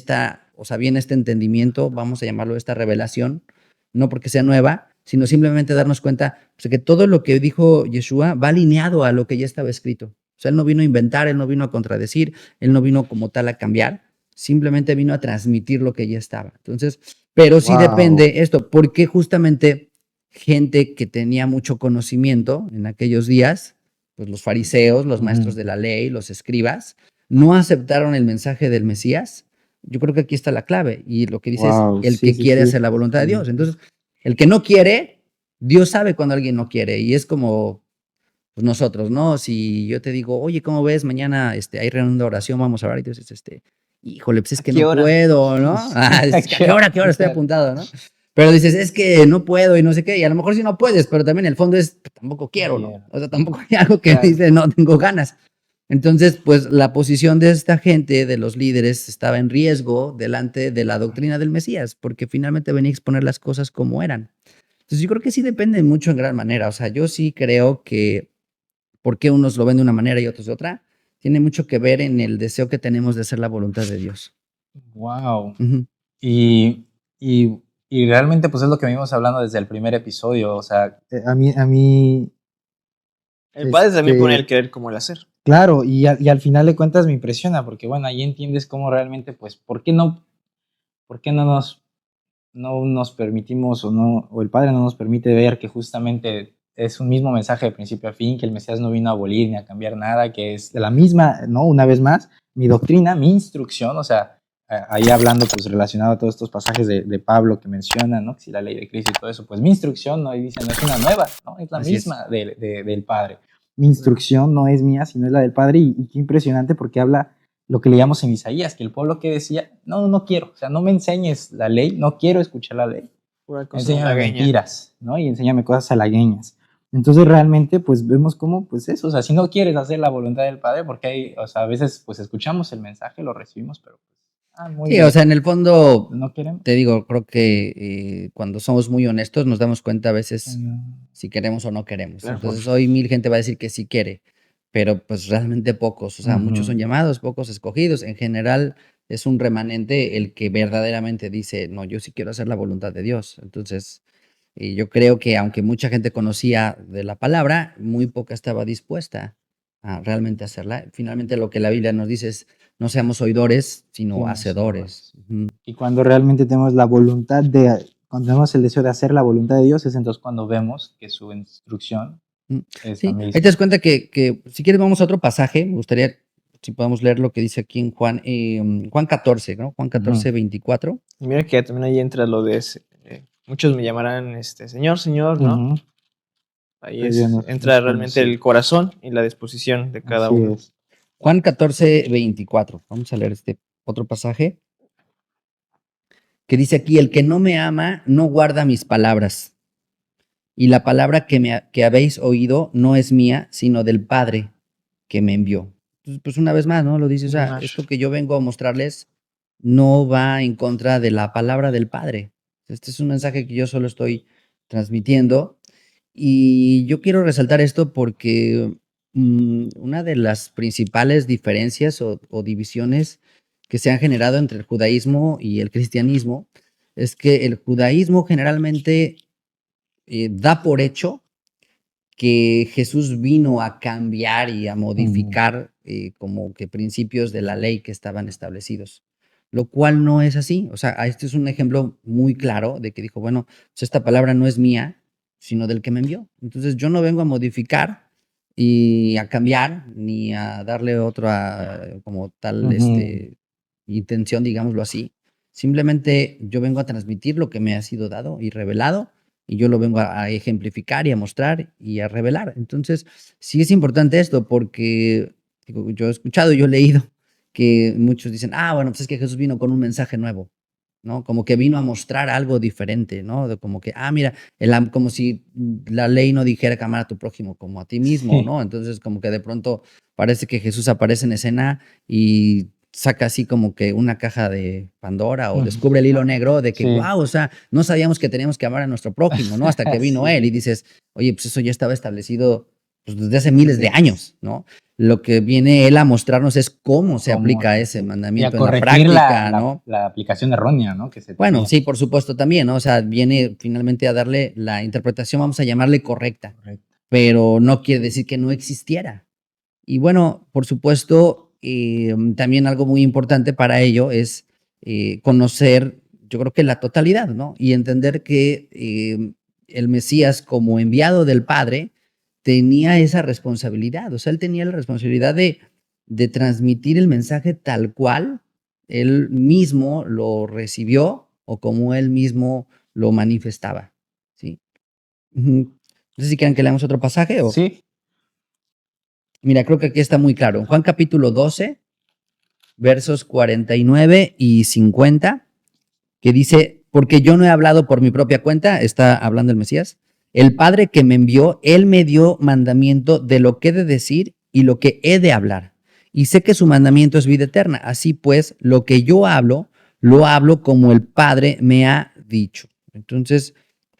viene este entendimiento, vamos a llamarlo esta revelación, no porque sea nueva, sino simplemente darnos cuenta que todo lo que dijo Yeshua va alineado a lo que ya estaba escrito. O sea, él no vino a inventar, él no vino a contradecir, él no vino como tal a cambiar, simplemente vino a transmitir lo que ya estaba. Entonces, pero sí depende esto, porque justamente gente que tenía mucho conocimiento en aquellos días, pues los fariseos, los maestros de la ley, los escribas, no aceptaron el mensaje del Mesías. Yo creo que aquí está la clave y lo que dice es el que quiere hacer la voluntad de Dios. Entonces, el que no quiere, Dios sabe cuando alguien no quiere y es como pues nosotros, ¿no? Si yo te digo, oye, ¿cómo ves? Mañana hay reunión de oración, vamos a orar y tú dices, híjole, pues es que no puedo, ¿no? ¿Qué hora estoy apuntado, no? Pero dices, es que no puedo y no sé qué, y a lo mejor sí no puedes, pero también el fondo es, tampoco quiero, ¿no? O sea, tampoco hay algo que dice, no, tengo ganas. Entonces, pues la posición de esta gente, de los líderes, estaba en riesgo delante de la doctrina del Mesías, porque finalmente venía a exponer las cosas como eran. Entonces, yo creo que sí depende mucho en gran manera. O sea, yo sí creo que por qué unos lo ven de una manera y otros de otra, tiene mucho que ver en el deseo que tenemos de hacer la voluntad de Dios. Wow. Y realmente pues es lo que venimos hablando desde el primer episodio, o sea, a mí el padre también pone el querer como el hacer. Claro, y al final de cuentas me impresiona, porque bueno, ahí entiendes cómo realmente, pues, ¿por qué no nos permitimos o el Padre no nos permite ver que justamente es un mismo mensaje de principio a fin, que el Mesías no vino a abolir ni a cambiar nada, que es de la misma, ¿no? Una vez más, mi doctrina, mi instrucción, o sea, ahí hablando pues relacionado a todos estos pasajes de Pablo que mencionan, ¿no? Que si la ley de Cristo y todo eso, pues mi instrucción, ¿no? Y dice, no es una nueva, ¿no? Es la misma del Padre. Mi instrucción no es mía, sino es la del Padre, y qué impresionante porque habla lo que leíamos en Isaías, que el pueblo que decía, no quiero, o sea, no me enseñes la ley, no quiero escuchar la ley, enséñame mentiras, ¿no? Y enséñame cosas halagüeñas. Entonces realmente pues vemos cómo pues eso, o sea, si no quieres hacer la voluntad del Padre, porque hay, o sea, a veces pues escuchamos el mensaje, lo recibimos, pero muy sí, bien. O sea, en el fondo, no queremos. Te digo, creo que cuando somos muy honestos nos damos cuenta a veces si queremos o no queremos. Claro. Entonces hoy mil gente va a decir que sí quiere, pero pues realmente pocos, o sea, muchos son llamados, pocos escogidos. En general es un remanente el que verdaderamente dice, no, yo sí quiero hacer la voluntad de Dios. Entonces, yo creo que aunque mucha gente conocía de la palabra, muy poca estaba dispuesta a realmente hacerla. Finalmente lo que la Biblia nos dice es, no seamos oidores, sino hacedores. Y cuando realmente tenemos la voluntad cuando tenemos el deseo de hacer la voluntad de Dios, es entonces cuando vemos que su instrucción es Sí, la misma. ahí te das cuenta que si quieres vamos a otro pasaje, me gustaría si podemos leer lo que dice aquí en Juan 14, ¿no? Juan 14, 24. Y mira que también ahí entra lo de muchos me llamarán Señor, Señor, ¿no? Ahí entra realmente el corazón y la disposición de cada uno. Juan 14, 24. Vamos a leer este otro pasaje que dice aquí, el que no me ama no guarda mis palabras. Y la palabra que habéis oído no es mía, sino del Padre que me envió. Entonces, pues una vez más, ¿no? Lo dice, o sea, esto que yo vengo a mostrarles no va en contra de la palabra del Padre. Este es un mensaje que yo solo estoy transmitiendo. Y yo quiero resaltar esto porque una de las principales diferencias o divisiones que se han generado entre el judaísmo y el cristianismo es que el judaísmo generalmente da por hecho que Jesús vino a cambiar y a modificar como que principios de la ley que estaban establecidos, lo cual no es así. O sea, este es un ejemplo muy claro de que dijo, bueno, pues esta palabra no es mía, sino del que me envió. Entonces yo no vengo a modificar y a cambiar, ni a darle otra como tal intención, digámoslo así, Simplemente yo vengo a transmitir lo que me ha sido dado y revelado, y yo lo vengo a ejemplificar y a mostrar y a revelar. Entonces, sí es importante esto porque digo, yo he escuchado, yo he leído que muchos dicen, bueno, pues es que Jesús vino con un mensaje nuevo, ¿no? Como que vino a mostrar algo diferente, ¿no? Como que, mira, como si la ley no dijera que amar a tu prójimo como a ti mismo, ¿no? Entonces, como que de pronto parece que Jesús aparece en escena y saca así como que una caja de Pandora o descubre el hilo negro de que, wow, o sea, no sabíamos que teníamos que amar a nuestro prójimo, ¿no? Hasta que vino él y dices, oye, pues eso ya estaba establecido pues, desde hace miles de años, ¿no? Lo que viene él a mostrarnos es cómo se aplica ese mandamiento en la práctica, ¿no? La aplicación errónea, ¿no? Bueno, sí, por supuesto también, ¿no? O sea, viene finalmente a darle la interpretación, vamos a llamarle correcta, pero no quiere decir que no existiera. Y bueno, por supuesto, también algo muy importante para ello es conocer, yo creo que la totalidad, ¿no? Y entender que el Mesías como enviado del Padre tenía esa responsabilidad, o sea, él tenía la responsabilidad de transmitir el mensaje tal cual él mismo lo recibió o como él mismo lo manifestaba, ¿sí? No sé si quieren que leamos otro pasaje o... Sí. Mira, creo que aquí está muy claro. En Juan capítulo 12, versos 49 y 50, que dice, porque yo no he hablado por mi propia cuenta, está hablando el Mesías, el Padre que me envió, Él me dio mandamiento de lo que he de decir y lo que he de hablar. Y sé que su mandamiento es vida eterna. Así pues, lo que yo hablo, lo hablo como el Padre me ha dicho. Entonces,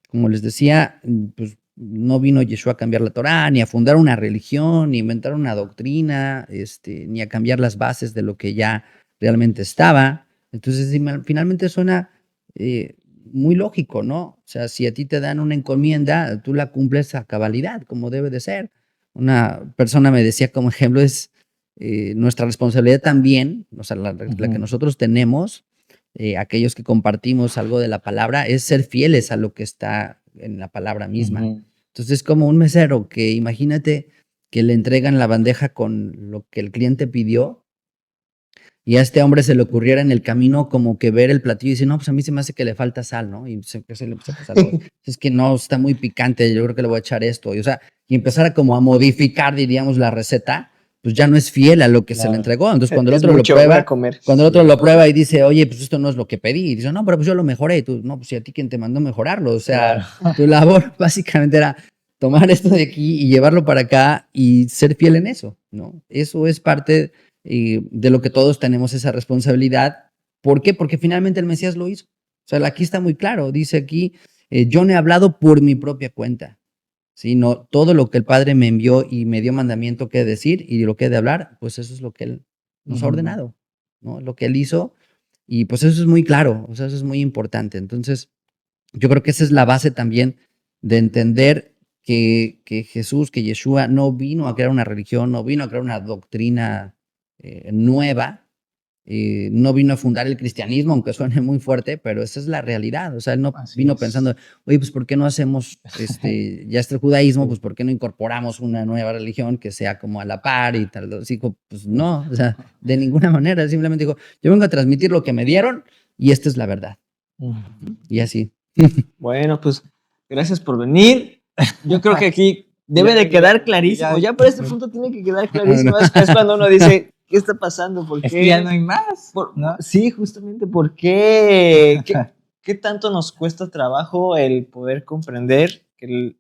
como les decía, pues no vino Yeshua a cambiar la Torá, ni a fundar una religión, ni a inventar una doctrina, ni a cambiar las bases de lo que ya realmente estaba. Entonces, finalmente suena muy lógico, ¿no? O sea, si a ti te dan una encomienda, tú la cumples a cabalidad, como debe de ser. Una persona me decía como ejemplo, es nuestra responsabilidad también, o sea, la que nosotros tenemos, aquellos que compartimos algo de la palabra, es ser fieles a lo que está en la palabra misma. Entonces, es como un mesero que imagínate que le entregan la bandeja con lo que el cliente pidió y a este hombre se le ocurriera en el camino como que ver el platillo y decir, no, pues a mí se me hace que le falta sal, ¿no? Y se le empieza a pasar, es que no, está muy picante, yo creo que le voy a echar esto. Y, o sea, y empezar a como a modificar, diríamos, la receta, pues ya no es fiel a lo que se le entregó. Entonces, cuando el otro lo prueba, lo prueba y dice, oye, pues esto no es lo que pedí, y dice, no, pero pues yo lo mejoré. Y tú, no, pues ¿y a ti quién te mandó mejorarlo? O sea, tu labor básicamente era tomar esto de aquí y llevarlo para acá y ser fiel en eso, ¿no? Eso es parte de lo que todos tenemos esa responsabilidad. ¿Por qué? Porque finalmente el Mesías lo hizo. O sea, aquí está muy claro, dice aquí, yo no he hablado por mi propia cuenta, sino todo lo que el Padre me envió y me dio mandamiento que decir y lo que he de hablar, pues eso es lo que Él nos ha ordenado, ¿no? Lo que Él hizo, y pues eso es muy claro, o sea, eso es muy importante. Entonces, yo creo que esa es la base también de entender que Jesús, que Yeshua no vino a crear una religión, no vino a crear una doctrina nueva, no vino a fundar el cristianismo, aunque suene muy fuerte, pero esa es la realidad. O sea, él no vino pensando, oye, pues ¿por qué no hacemos ya el judaísmo? Pues ¿por qué no incorporamos una nueva religión que sea como a la par y tal? Dijo, pues no, o sea, de ninguna manera. Simplemente dijo, yo vengo a transmitir lo que me dieron y esta es la verdad. Y así. Bueno, pues gracias por venir. Yo creo que aquí debe de quedar clarísimo. Ya por este punto tiene que quedar clarísimo. Es cuando uno dice, ¿qué está pasando? ¿Por qué? Es que ya no hay más. ¿No? Sí, justamente. ¿Por qué? ¿Qué tanto nos cuesta trabajo el poder comprender que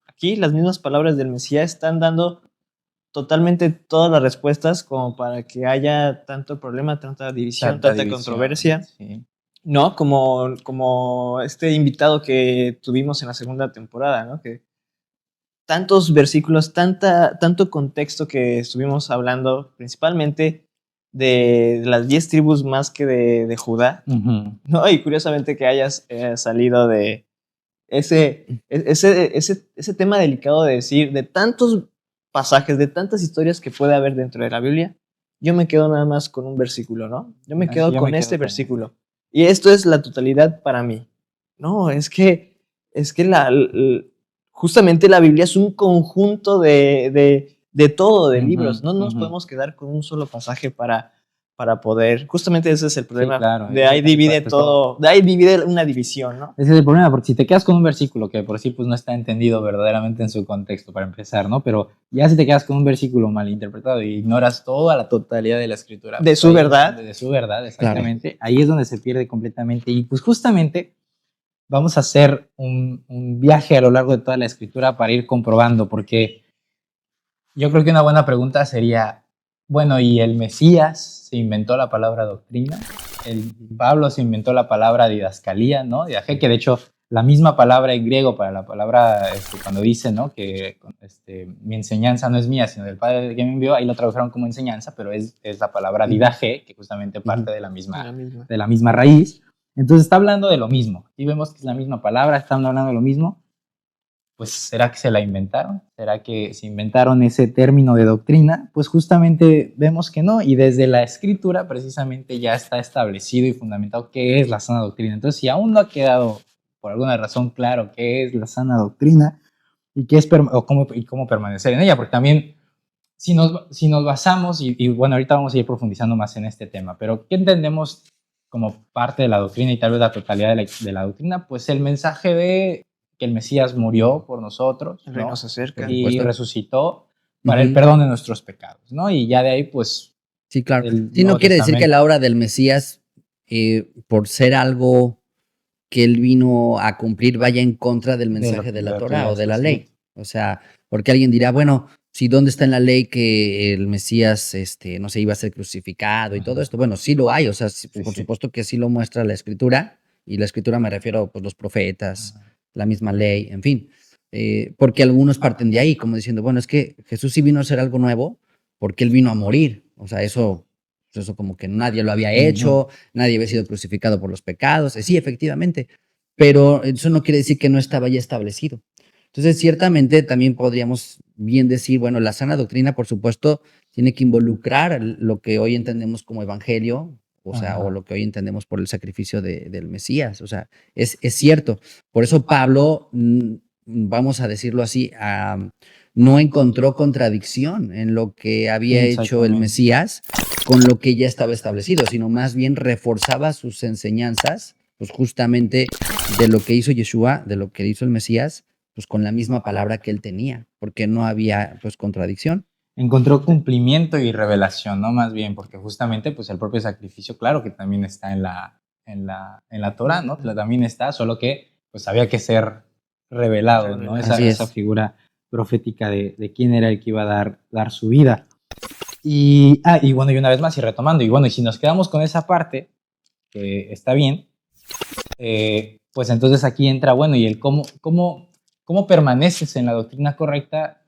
aquí las mismas palabras del Mesías están dando totalmente todas las respuestas como para que haya tanto problema, tanta división, tanta controversia? Sí. ¿No? Como este invitado que tuvimos en la segunda temporada, ¿no? Que tantos versículos, tanto contexto que estuvimos hablando, principalmente de las 10 tribus más que de Judá, ¿no? Y curiosamente que hayas salido de ese tema delicado de decir, de tantos pasajes, de tantas historias que puede haber dentro de la Biblia, yo me quedo nada más con un versículo, ¿no? Yo me quedo con este versículo. Y esto es la totalidad para mí. No, es que justamente la Biblia es un conjunto de todo, de libros. No nos podemos quedar con un solo pasaje para para poder, justamente ese es el problema, claro, de ahí divide todo, de ahí divide una división, ¿no? Ese es el problema, porque si te quedas con un versículo que por sí pues no está entendido verdaderamente en su contexto para empezar, ¿no? Pero ya si te quedas con un versículo malinterpretado y ignoras toda la totalidad de la escritura. De su verdad. De su verdad, exactamente. Claro. Ahí es donde se pierde completamente. Y pues justamente vamos a hacer un viaje a lo largo de toda la escritura para ir comprobando, porque yo creo que una buena pregunta sería, bueno, ¿y el Mesías se inventó la palabra doctrina? El Pablo se inventó la palabra didascalía, ¿no? Que de hecho la misma palabra en griego para la palabra, cuando dice, ¿no? Que mi enseñanza no es mía, sino del Padre que me envió, ahí lo tradujeron como enseñanza, pero es la palabra didaje, que justamente parte de la misma raíz. Entonces está hablando de lo mismo. Y vemos que es la misma palabra, están hablando de lo mismo. Pues, ¿será que se la inventaron? ¿Será que se inventaron ese término de doctrina? Pues justamente vemos que no, y desde la escritura precisamente ya está establecido y fundamentado qué es la sana doctrina. Entonces, si aún no ha quedado por alguna razón claro qué es la sana doctrina y qué es cómo permanecer en ella, porque también si nos basamos, y bueno, ahorita vamos a ir profundizando más en este tema, pero ¿qué entendemos como parte de la doctrina y tal vez la totalidad de la doctrina? Pues el mensaje de que el Mesías murió por nosotros, el reino se acerca, y resucitó para el perdón de nuestros pecados, ¿no? Y ya de ahí, pues... Sí, claro. Sí, no quiere decir que la obra del Mesías, por ser algo que él vino a cumplir, vaya en contra del mensaje de la Torah o de la ley. O sea, porque alguien dirá, bueno, si ¿dónde está en la ley que el Mesías, no sé, iba a ser crucificado y todo esto? Bueno, sí lo hay, o sea, por supuesto que sí lo muestra la Escritura, y la Escritura me refiero, pues, los profetas, la misma ley, en fin, porque algunos parten de ahí, como diciendo, bueno, es que Jesús sí vino a hacer algo nuevo, porque él vino a morir, o sea, eso como que nadie lo había hecho, nadie había sido crucificado por los pecados, sí, efectivamente, pero eso no quiere decir que no estaba ya establecido. Entonces, ciertamente también podríamos bien decir, bueno, la sana doctrina, por supuesto, tiene que involucrar lo que hoy entendemos como evangelio, o sea, o lo que hoy entendemos por el sacrificio del Mesías, o sea, es cierto. Por eso Pablo, vamos a decirlo así, no encontró contradicción en lo que había hecho el Mesías con lo que ya estaba establecido, sino más bien reforzaba sus enseñanzas, pues justamente de lo que hizo Yeshua, de lo que hizo el Mesías, pues con la misma palabra que él tenía, porque no había pues contradicción. Encontró cumplimiento y revelación, ¿no? Más bien, porque justamente pues el propio sacrificio, claro que también está en la Torah, ¿no? También está, solo que pues había que ser revelado, ¿no? Esa figura profética de quién era el que iba a dar su vida. Y bueno, y una vez más, y retomando, y bueno, y si nos quedamos con esa parte, que está bien, pues entonces aquí entra, bueno, y el cómo permaneces en la doctrina correcta,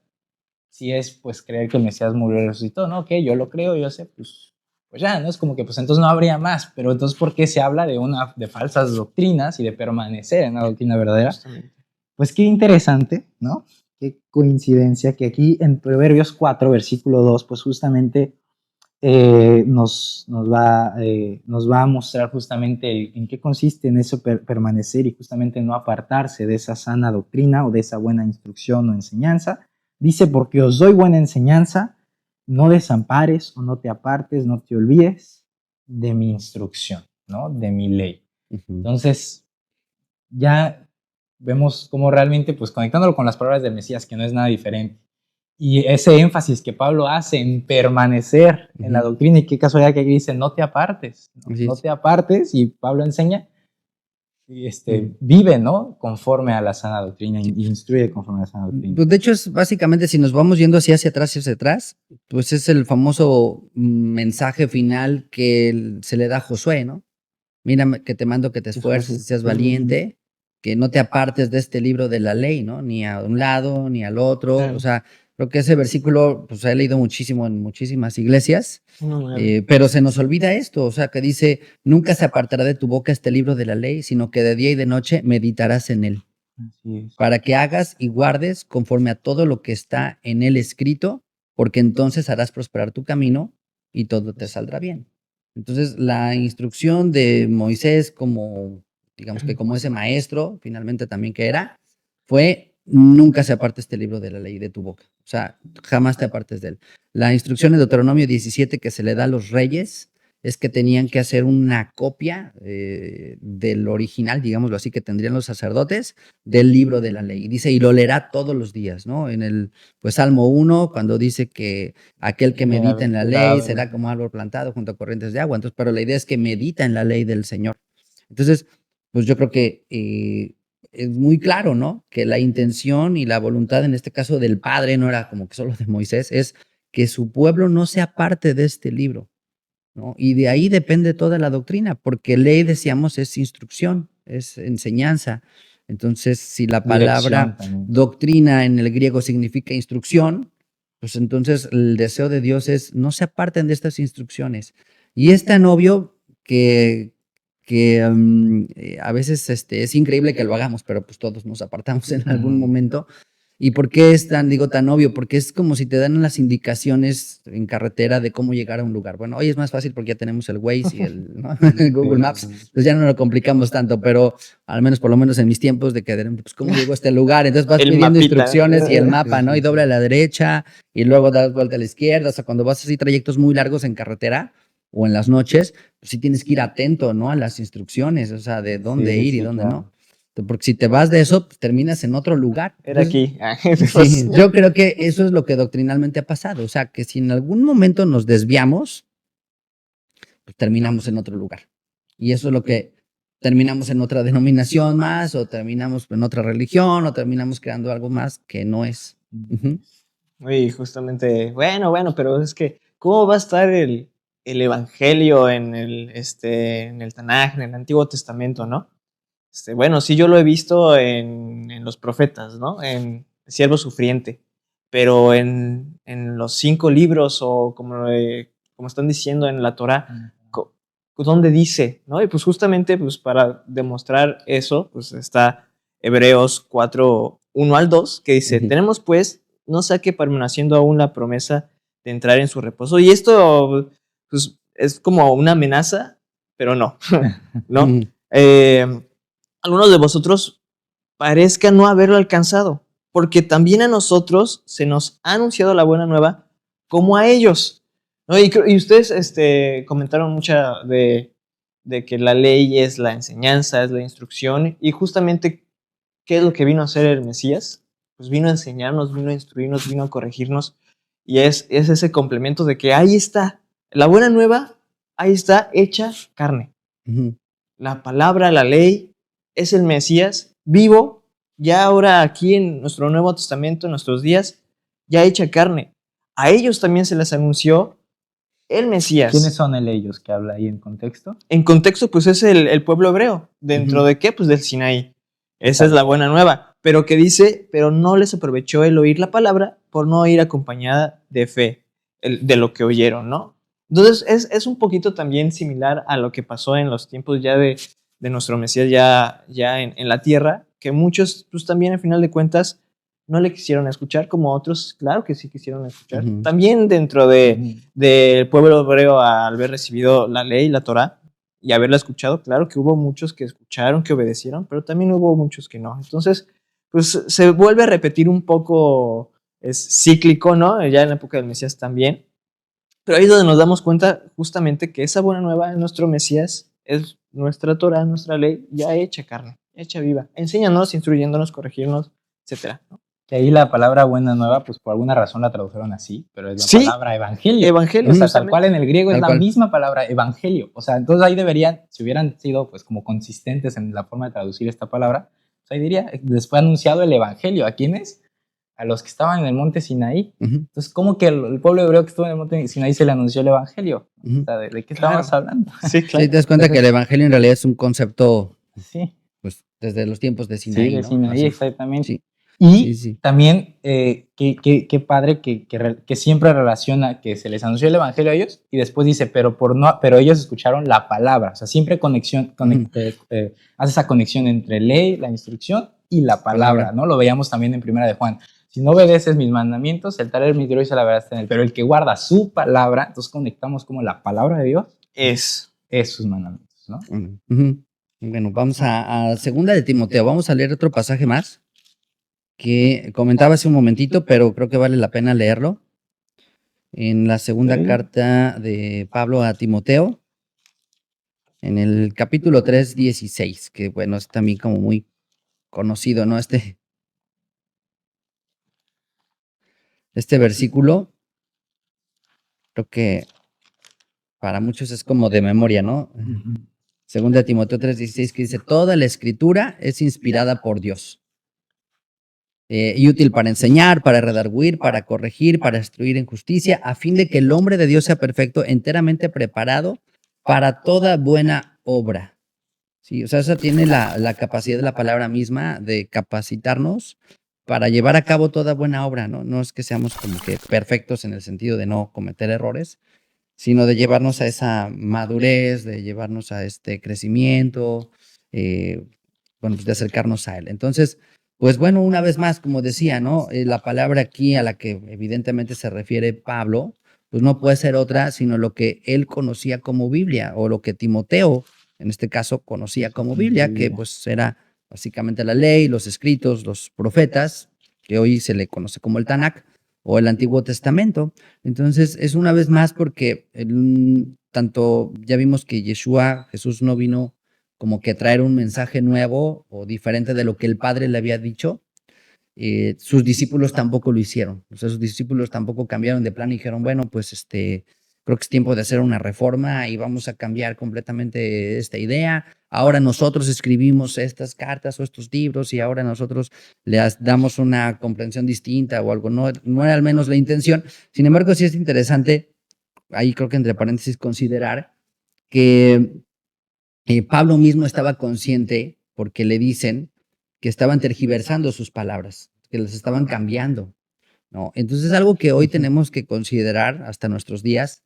si es pues creer que el Mesías murió y resucitó, ¿no? Ok, yo lo creo, yo sé, pues ya, ¿no? Es como que pues entonces no habría más, pero entonces ¿por qué se habla de falsas doctrinas y de permanecer en la doctrina verdadera? Pues qué interesante, ¿no? Qué coincidencia que aquí en Proverbios 4, versículo 2, pues justamente nos va a mostrar justamente en qué consiste en eso permanecer y justamente no apartarse de esa sana doctrina o de esa buena instrucción o enseñanza. Dice, porque os doy buena enseñanza, no desampares o no te apartes, no te olvides de mi instrucción, ¿no? De mi ley. Entonces, ya vemos cómo realmente, pues conectándolo con las palabras del Mesías, que no es nada diferente. Y ese énfasis que Pablo hace en permanecer en la doctrina, y qué casualidad que aquí dice, no te apartes, no te apartes, y Pablo enseña, vive, ¿no? Conforme a la sana doctrina, y instruye conforme a la sana doctrina. Pues de hecho, es básicamente, si nos vamos yendo así hacia atrás, pues es el famoso mensaje final que se le da a Josué, ¿no? Mira que te mando que te esfuerces, seas valiente, que no te apartes de este libro de la ley, ¿no? Ni a un lado, ni al otro. Claro. O sea, creo que ese versículo, pues he leído muchísimo en muchísimas iglesias, pero se nos olvida esto, o sea, que dice, nunca se apartará de tu boca este libro de la ley, sino que de día y de noche meditarás en él, para que hagas y guardes conforme a todo lo que está en él escrito, porque entonces harás prosperar tu camino y todo te saldrá bien. Entonces, la instrucción de Moisés como, digamos que como ese maestro, finalmente también que era, fue nunca se aparte este libro de la ley de tu boca. O sea, jamás te apartes de él. La instrucción en Deuteronomio 17 que se le da a los reyes es que tenían que hacer una copia del original, digámoslo así, que tendrían los sacerdotes del libro de la ley. Y dice, y lo leerá todos los días, ¿no? En el pues Salmo 1, cuando dice que aquel que medita en la ley será como árbol plantado junto a corrientes de agua. Entonces, pero la idea es que medita en la ley del Señor. Entonces, pues yo creo que es muy claro, ¿no? Que la intención y la voluntad, en este caso del Padre, no era como que solo de Moisés, es que su pueblo no sea parte de este libro, ¿no? Y de ahí depende toda la doctrina, porque ley, decíamos, es instrucción, es enseñanza. Entonces, si la palabra doctrina en el griego significa instrucción, pues entonces el deseo de Dios es no se aparten de estas instrucciones. Y es tan obvio que a veces es increíble que lo hagamos, pero pues todos nos apartamos en algún momento. ¿Y por qué es tan obvio? Porque es como si te dan las indicaciones en carretera de cómo llegar a un lugar. Bueno, hoy es más fácil porque ya tenemos el Waze y ¿no? el Google Maps, pues ya no lo complicamos tanto, pero al menos por lo menos en mis tiempos de que, pues, ¿cómo llego a este lugar? Entonces vas pidiendo instrucciones y el mapa, ¿no? Y doble a la derecha y luego das vuelta a la izquierda. O sea, cuando vas así trayectos muy largos en carretera o en las noches, pues sí tienes que ir atento, ¿no? A las instrucciones, o sea, de dónde ir y dónde no. Porque si te vas de eso, pues terminas en otro lugar. Era Entonces, aquí. sí, yo creo que eso es lo que doctrinalmente ha pasado. O sea, que si en algún momento nos desviamos, pues terminamos en otro lugar. Y eso es lo que terminamos en otra denominación más, o terminamos en otra religión, o terminamos creando algo más que no es. Y justamente, bueno, pero es que, ¿cómo va a estar el evangelio en el Tanaj, en el Antiguo Testamento, no? Bueno, sí, yo lo he visto en los profetas, ¿no? En el siervo sufriente, pero en los 5 libros o como están diciendo en la Torá, ¿dónde dice? ¿No? Y pues justamente pues para demostrar eso, pues está Hebreos 4, 1 al 2, que dice, tenemos pues, no sea que permaneciendo aún la promesa de entrar en su reposo. Y esto pues, es como una amenaza, pero no, ¿no? Algunos de vosotros parezca no haberlo alcanzado, porque también a nosotros se nos ha anunciado la buena nueva como a ellos, ¿no? Y ustedes comentaron mucho de que la ley es la enseñanza, es la instrucción, y justamente, ¿qué es lo que vino a hacer el Mesías? Pues vino a enseñarnos, vino a instruirnos, vino a corregirnos, y es ese complemento de que ahí está, la buena nueva, ahí está hecha carne. La palabra, la ley, es el Mesías vivo, ya ahora aquí en nuestro Nuevo Testamento, en nuestros días, ya hecha carne. A ellos también se les anunció el Mesías. ¿Quiénes son ellos que habla ahí en contexto? En contexto, pues es el pueblo hebreo. ¿Dentro de qué? Pues del Sinaí. Esa es la buena nueva. Pero que dice, pero no les aprovechó el oír la palabra por no ir acompañada de fe, de lo que oyeron, ¿no? Entonces es un poquito también similar a lo que pasó en los tiempos ya de nuestro Mesías ya en la tierra, que muchos pues también al final de cuentas no le quisieron escuchar, como otros, claro que sí quisieron escuchar. También dentro del pueblo hebreo, al haber recibido la ley, la Torá, y haberla escuchado, claro que hubo muchos que escucharon, que obedecieron, pero también hubo muchos que no. Entonces, pues se vuelve a repetir un poco, es cíclico, ¿no? Ya en la época del Mesías también. Pero ahí es donde nos damos cuenta justamente que esa buena nueva en nuestro Mesías es nuestra Torá, nuestra ley, ya hecha carne, hecha viva, enséñanos, instruyéndonos, corregirnos, etcétera, ¿no? Que ahí la palabra buena nueva, pues por alguna razón la tradujeron así, pero es la palabra evangelio. Evangelio, o sea, tal cual en el griego tal es la cual. misma palabra evangelio. O sea, entonces ahí deberían, si hubieran sido pues como consistentes en la forma de traducir esta palabra, pues ahí diría, les fue anunciado el evangelio. ¿A quiénes? A los que estaban en el monte Sinaí. Entonces, ¿cómo que el pueblo hebreo que estuvo en el monte Sinaí se le anunció el evangelio? O sea, ¿de qué estábamos hablando? Sí, claro. Sí, te das cuenta que el evangelio en realidad es un concepto, Sí. pues, desde los tiempos de Sinaí, Sí, de ¿no? Sinaí, Así. exactamente. Sí. Y Sí. también, qué padre que siempre relaciona que se les anunció el evangelio a ellos y después dice, pero ellos escucharon la palabra. O sea, siempre hace esa conexión entre ley, la instrucción y la palabra, ¿no? Lo veíamos también en Primera de Juan. Si no obedeces mis mandamientos, el tal mi Dios y la verdad está en él. Pero el que guarda su palabra, entonces conectamos como la palabra de Dios es sus mandamientos, ¿no? Bueno, vamos a segunda de Timoteo. Vamos a leer otro pasaje más que comentaba hace un momentito, pero creo que vale la pena leerlo. En la segunda carta de Pablo a Timoteo, en el capítulo 3, 16, que bueno, es también como muy conocido, ¿no? Este versículo, creo que para muchos es como de memoria, ¿no? Segunda de Timoteo 3:16, que dice, toda la escritura es inspirada por Dios y útil para enseñar, para redarguir, para corregir, para instruir en justicia, a fin de que el hombre de Dios sea perfecto, enteramente preparado para toda buena obra. Sí, o sea, esa tiene la capacidad de la palabra misma de capacitarnos para llevar a cabo toda buena obra, ¿no? No es que seamos como que perfectos en el sentido de no cometer errores, sino de llevarnos a esa madurez, de llevarnos a este crecimiento, bueno, pues de acercarnos a Él. Entonces, pues bueno, una vez más, como decía, ¿no? La palabra aquí a la que evidentemente se refiere Pablo, pues no puede ser otra sino lo que él conocía como Biblia, o lo que Timoteo, en este caso, conocía como Biblia, que pues era básicamente la ley, los escritos, los profetas, que hoy se le conoce como el Tanakh, o el Antiguo Testamento. Entonces, es una vez más porque tanto ya vimos que Jesús no vino como que traer un mensaje nuevo o diferente de lo que el Padre le había dicho. Sus discípulos tampoco lo hicieron. O sea, sus discípulos tampoco cambiaron de plan y dijeron, bueno, pues creo que es tiempo de hacer una reforma y vamos a cambiar completamente esta idea. Ahora nosotros escribimos estas cartas o estos libros y ahora nosotros les damos una comprensión distinta o algo. No, no era al menos la intención. Sin embargo, sí es interesante, ahí creo que entre paréntesis, considerar que Pablo mismo estaba consciente porque le dicen que estaban tergiversando sus palabras, que las estaban cambiando, ¿no? Entonces es algo que hoy tenemos que considerar hasta nuestros días.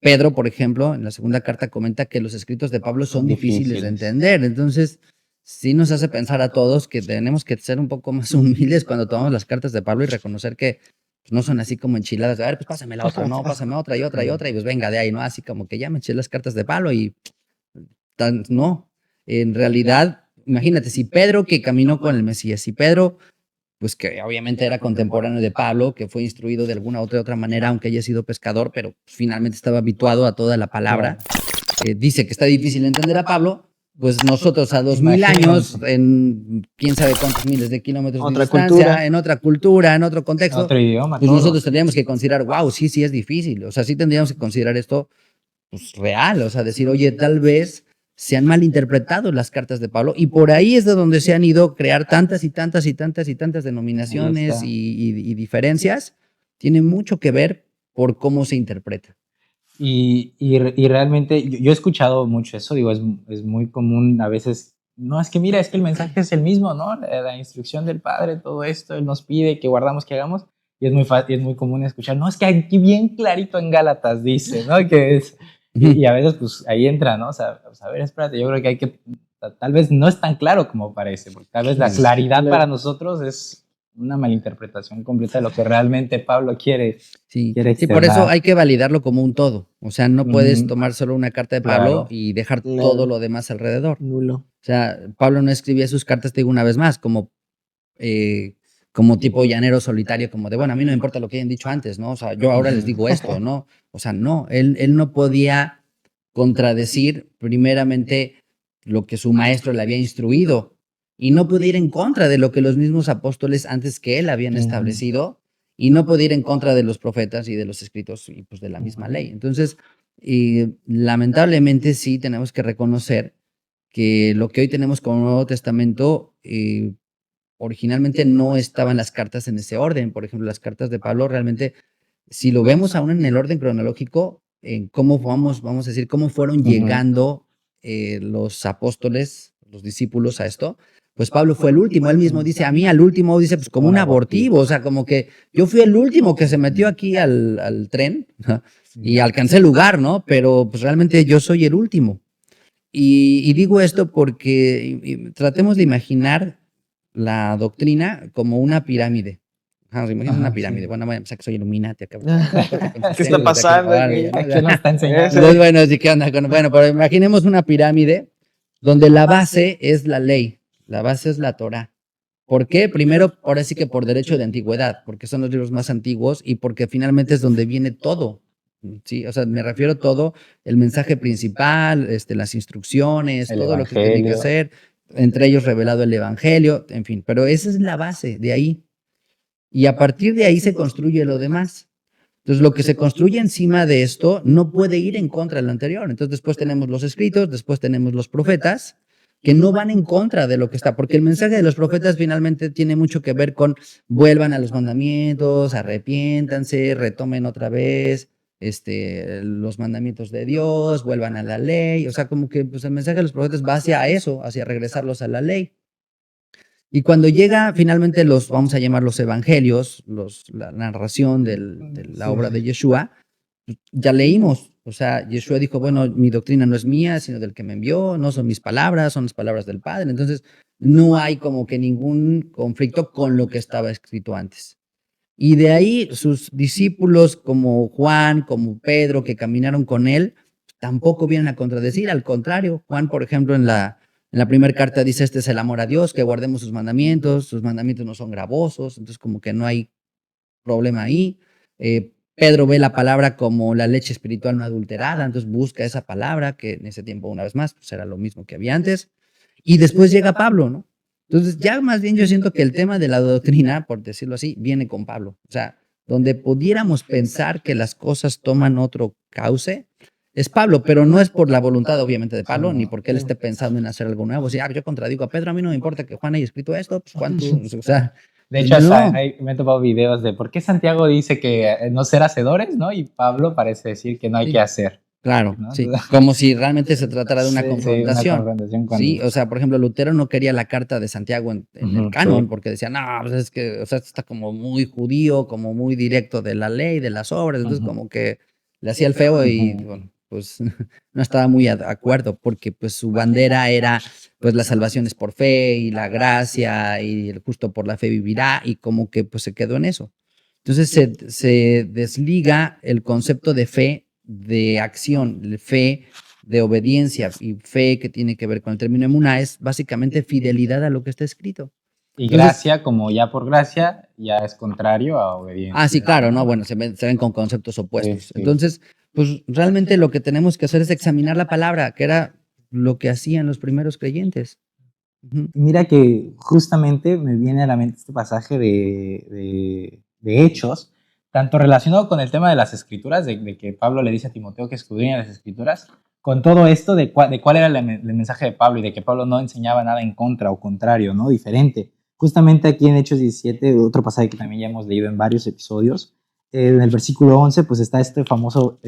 Pedro, por ejemplo, en la segunda carta comenta que los escritos de Pablo son difíciles de entender. Entonces, sí nos hace pensar a todos que tenemos que ser un poco más humildes cuando tomamos las cartas de Pablo y reconocer que pues, no son así como enchiladas. A ver, pues pásame la otra, no, pásame otra y otra y otra, y pues venga de ahí, ¿no? Así como que ya me eché las cartas de Pablo y no. En realidad, imagínate, si Pedro que caminó con el Mesías, si Pedro pues que obviamente era contemporáneo de Pablo, que fue instruido de alguna otra manera, aunque haya sido pescador, pero finalmente estaba habituado a toda la palabra. Dice que está difícil entender a Pablo, pues nosotros a 2000 años, en quién sabe cuántos miles de kilómetros de distancia, cultura. en otra cultura, en otro contexto, Otro idioma, pues todo. nosotros tendríamos que considerar, wow, sí es difícil. O sea, sí tendríamos que considerar esto pues, real, o sea, decir, oye, tal vez se han malinterpretado las cartas de Pablo y por ahí es de donde se han ido a crear tantas y tantas y tantas y tantas denominaciones y diferencias. Tiene mucho que ver por cómo se interpreta. Y realmente yo he escuchado mucho eso, digo, es muy común a veces, no, es que mira, es que el mensaje es el mismo, ¿no? La instrucción del Padre, todo esto, Él nos pide que guardamos, que hagamos, y es muy fácil, es muy común escuchar, no, es que aquí bien clarito en Gálatas dice, ¿no? Que es, y a veces pues ahí entra, ¿no? O sea, a ver, espérate, yo creo que hay que, tal vez no es tan claro como parece, porque tal vez la claridad para nosotros es una malinterpretación completa de lo que realmente Pablo quiere. Sí, quiere por eso externar. hay que validarlo como un todo. O sea, no puedes tomar solo una carta de Pablo Claro. y dejar Claro. todo lo demás alrededor. Nulo. O sea, Pablo no escribía sus cartas, te digo una vez más, como tipo llanero solitario, como de, bueno, a mí no me importa lo que hayan dicho antes, ¿no? O sea, yo ahora les digo esto, ¿no? O sea, no, él no podía contradecir primeramente lo que su maestro le había instruido y no podía ir en contra de lo que los mismos apóstoles antes que él habían establecido y no podía ir en contra de los profetas y de los escritos y pues de la misma ley. Entonces, lamentablemente sí tenemos que reconocer que lo que hoy tenemos como Nuevo Testamento originalmente no estaban las cartas en ese orden. Por ejemplo, las cartas de Pablo realmente, si lo vemos aún en el orden cronológico, en cómo vamos a decir, cómo fueron llegando los apóstoles, los discípulos a esto, pues Pablo fue el último. Él mismo dice, a mí al último, dice, pues como un abortivo, o sea, como que yo fui el último que se metió aquí al tren y alcancé el lugar, ¿no? Pero pues realmente yo soy el último. Y digo esto porque tratemos de imaginar la doctrina como una pirámide. Imagínate una pirámide. Sí. Bueno, voy a pensar que soy Illuminati. ¿Qué está pasando? ¿Qué nos está enseñando? Entonces, bueno, sí, ¿qué onda? Bueno, pero imaginemos una pirámide donde la base es la ley, la base es la Torá. ¿Por qué? Primero, ahora sí que por derecho de antigüedad, porque son los libros más antiguos y porque finalmente es donde viene todo. Sí, o sea, me refiero a todo, el mensaje principal, las instrucciones, El todo lo que tiene que evangelio. hacer, entre ellos revelado el evangelio, en fin, pero esa es la base de ahí. Y a partir de ahí se construye lo demás. Entonces, lo que se construye encima de esto no puede ir en contra de lo anterior. Entonces, después tenemos los escritos, después tenemos los profetas, que no van en contra de lo que está, porque el mensaje de los profetas finalmente tiene mucho que ver con vuelvan a los mandamientos, arrepiéntanse, retomen otra vez los mandamientos de Dios, vuelvan a la ley. O sea, como que pues, el mensaje de los profetas va hacia eso, hacia regresarlos a la ley. Y cuando llega finalmente los, vamos a llamar los evangelios, la narración de la obra de Yeshua, ya leímos. O sea, Yeshua dijo, bueno, mi doctrina no es mía, sino del que me envió, no son mis palabras, son las palabras del Padre. Entonces, no hay como que ningún conflicto con lo que estaba escrito antes. Y de ahí sus discípulos como Juan, como Pedro, que caminaron con él, tampoco vienen a contradecir. Al contrario, Juan, por ejemplo, en la primera carta dice, este es el amor a Dios, que guardemos sus mandamientos no son gravosos, entonces como que no hay problema ahí. Pedro ve la palabra como la leche espiritual no adulterada, entonces busca esa palabra, que en ese tiempo, una vez más, pues era lo mismo que había antes. Y después llega Pablo, ¿no? Entonces, ya más bien yo siento que el tema de la doctrina, por decirlo así, viene con Pablo. O sea, donde pudiéramos pensar que las cosas toman otro cauce, es Pablo, pero no es por la voluntad, obviamente, de Pablo, ni porque él esté pensando en hacer algo nuevo. O sea, yo contradigo a Pedro, a mí no me importa que Juan haya escrito esto, pues Juan, tú, o sea, De hecho, no. me he topado videos de por qué Santiago dice que no ser hacedores, ¿no? Y Pablo parece decir que no hay Sí. que hacer. Claro, ¿no? sí, como si realmente se tratara de una Sí, Sí, una confrontación. confrontación cuando... Sí, o sea, por ejemplo, Lutero no quería la carta de Santiago en el canon, sí. porque decía, no, pues es que, o sea, esto está como muy judío, como muy directo de la ley, de las obras, entonces como que le hacía el feo y, bueno, pues no estaba muy de acuerdo, porque pues su bandera era, pues la salvación es por fe y la gracia y el justo por la fe vivirá, y como que pues se quedó en eso. Entonces se desliga el concepto de fe de acción, de fe de obediencia y fe que tiene que ver con el término emuná es básicamente fidelidad a lo que está escrito. Y Entonces, gracia, como ya por gracia, ya es contrario a obediencia. sí, claro, ¿no? Bueno, se ven con conceptos opuestos. Sí. Entonces, pues realmente lo que tenemos que hacer es examinar la palabra, que era lo que hacían los primeros creyentes. Mira que justamente me viene a la mente este pasaje de Hechos, tanto relacionado con el tema de las escrituras, de que Pablo le dice a Timoteo que escudriña las escrituras, con todo esto de cuál era el mensaje de Pablo y de que Pablo no enseñaba nada en contra o contrario, ¿no? Diferente. Justamente aquí en Hechos 17, otro pasaje que también ya hemos leído en varios episodios, en el versículo 11, pues está este famoso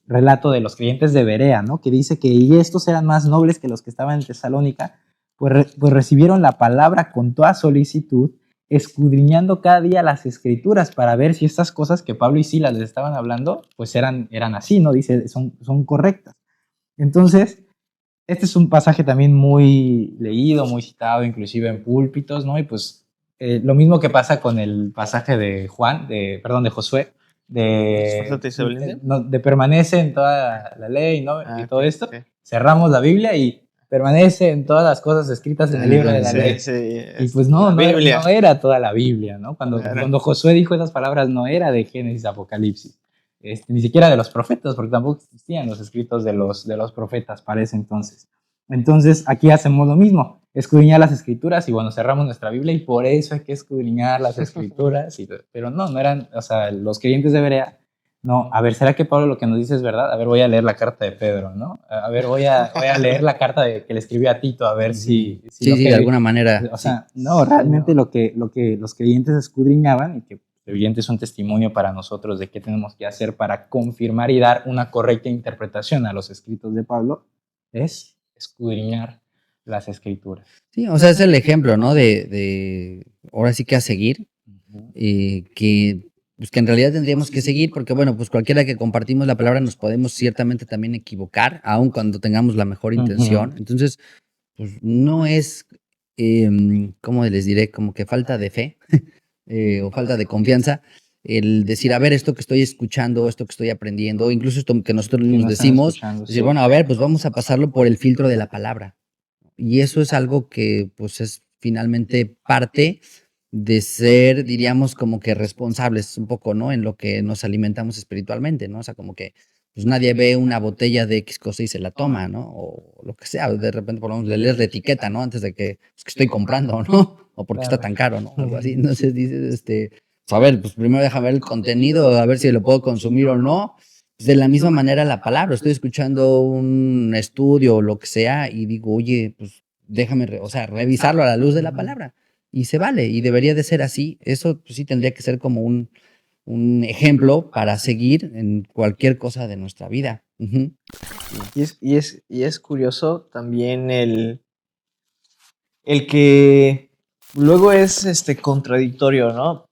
relato de los creyentes de Berea, ¿no? Que dice que y estos eran más nobles que los que estaban en Tesalónica, pues recibieron la palabra con toda solicitud, escudriñando cada día las escrituras para ver si estas cosas que Pablo y Silas les estaban hablando, pues eran así, ¿no? Dice, son correctas. Entonces, este es un pasaje también muy leído, muy citado, inclusive en púlpitos, ¿no? Y pues lo mismo que pasa con el pasaje de Josué, de permanece en toda la ley, ¿no? Y todo esto. Okay. Cerramos la Biblia y permanece en todas las cosas escritas en el libro de la ley. Sí, y pues no era toda la Biblia, ¿no? Cuando Josué dijo esas palabras no era de Génesis, Apocalipsis. Ni siquiera de los profetas, porque tampoco existían los escritos de los profetas para ese entonces. Entonces, aquí hacemos lo mismo, escudriñar las escrituras y bueno, cerramos nuestra Biblia y por eso hay que escudriñar las escrituras. Pero no eran, o sea, los creyentes de Berea, no, a ver, ¿será que Pablo lo que nos dice es verdad? A ver, voy a leer la carta de Pedro, ¿no? A ver, voy a leer la carta que le escribió a Tito, a ver si de alguna manera. O sea, no, realmente lo que los creyentes escudriñaban y que evidentemente es un testimonio para nosotros de qué tenemos que hacer para confirmar y dar una correcta interpretación a los escritos de Pablo, es escudriñar las escrituras. Sí, o sea, es el ejemplo, ¿no? De ahora sí que a seguir, que en realidad tendríamos que seguir, porque bueno, pues cualquiera que compartimos la palabra nos podemos ciertamente también equivocar, aun cuando tengamos la mejor intención. Entonces, pues no es, ¿cómo les diré? Como que falta de fe. O falta de confianza, el decir, a ver, esto que estoy escuchando, esto que estoy aprendiendo, incluso esto que nosotros nos decimos, decir, bueno, a ver, pues vamos a pasarlo por el filtro de la palabra. Y eso es algo que, pues, es finalmente parte de ser, diríamos, como que responsables un poco, ¿no? En lo que nos alimentamos espiritualmente, ¿no? O sea, como que pues nadie ve una botella de X cosa y se la toma, ¿no? O lo que sea, de repente por lo menos le lees la etiqueta, ¿no? Antes de que, pues, que estoy comprando, ¿no? O porque está tan caro, ¿no? Algo así. Entonces dices, pues, a ver, pues primero déjame ver el contenido, a ver si lo puedo consumir o no. Pues de la misma manera la palabra, estoy escuchando un estudio o lo que sea y digo, oye, pues déjame, o sea, revisarlo a la luz de la palabra. Y se vale, y debería de ser así. Eso pues, sí tendría que ser como un ejemplo para seguir en cualquier cosa de nuestra vida. Ujú. Y es curioso también el que luego es contradictorio, ¿no?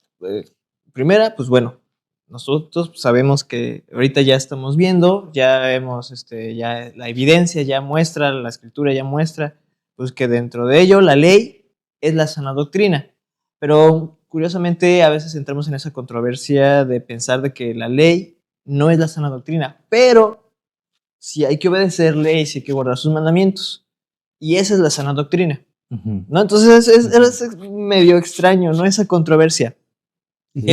Primera, pues bueno, nosotros sabemos que ahorita ya estamos viendo, ya vemos ya la evidencia ya muestra, la escritura ya muestra, pues que dentro de ello la ley es la sana doctrina. Pero curiosamente a veces entramos en esa controversia de pensar de que la ley no es la sana doctrina, pero si hay que obedecer ley, si hay que guardar sus mandamientos. Y esa es la sana doctrina. ¿No? Entonces es medio extraño, ¿no? Esa controversia.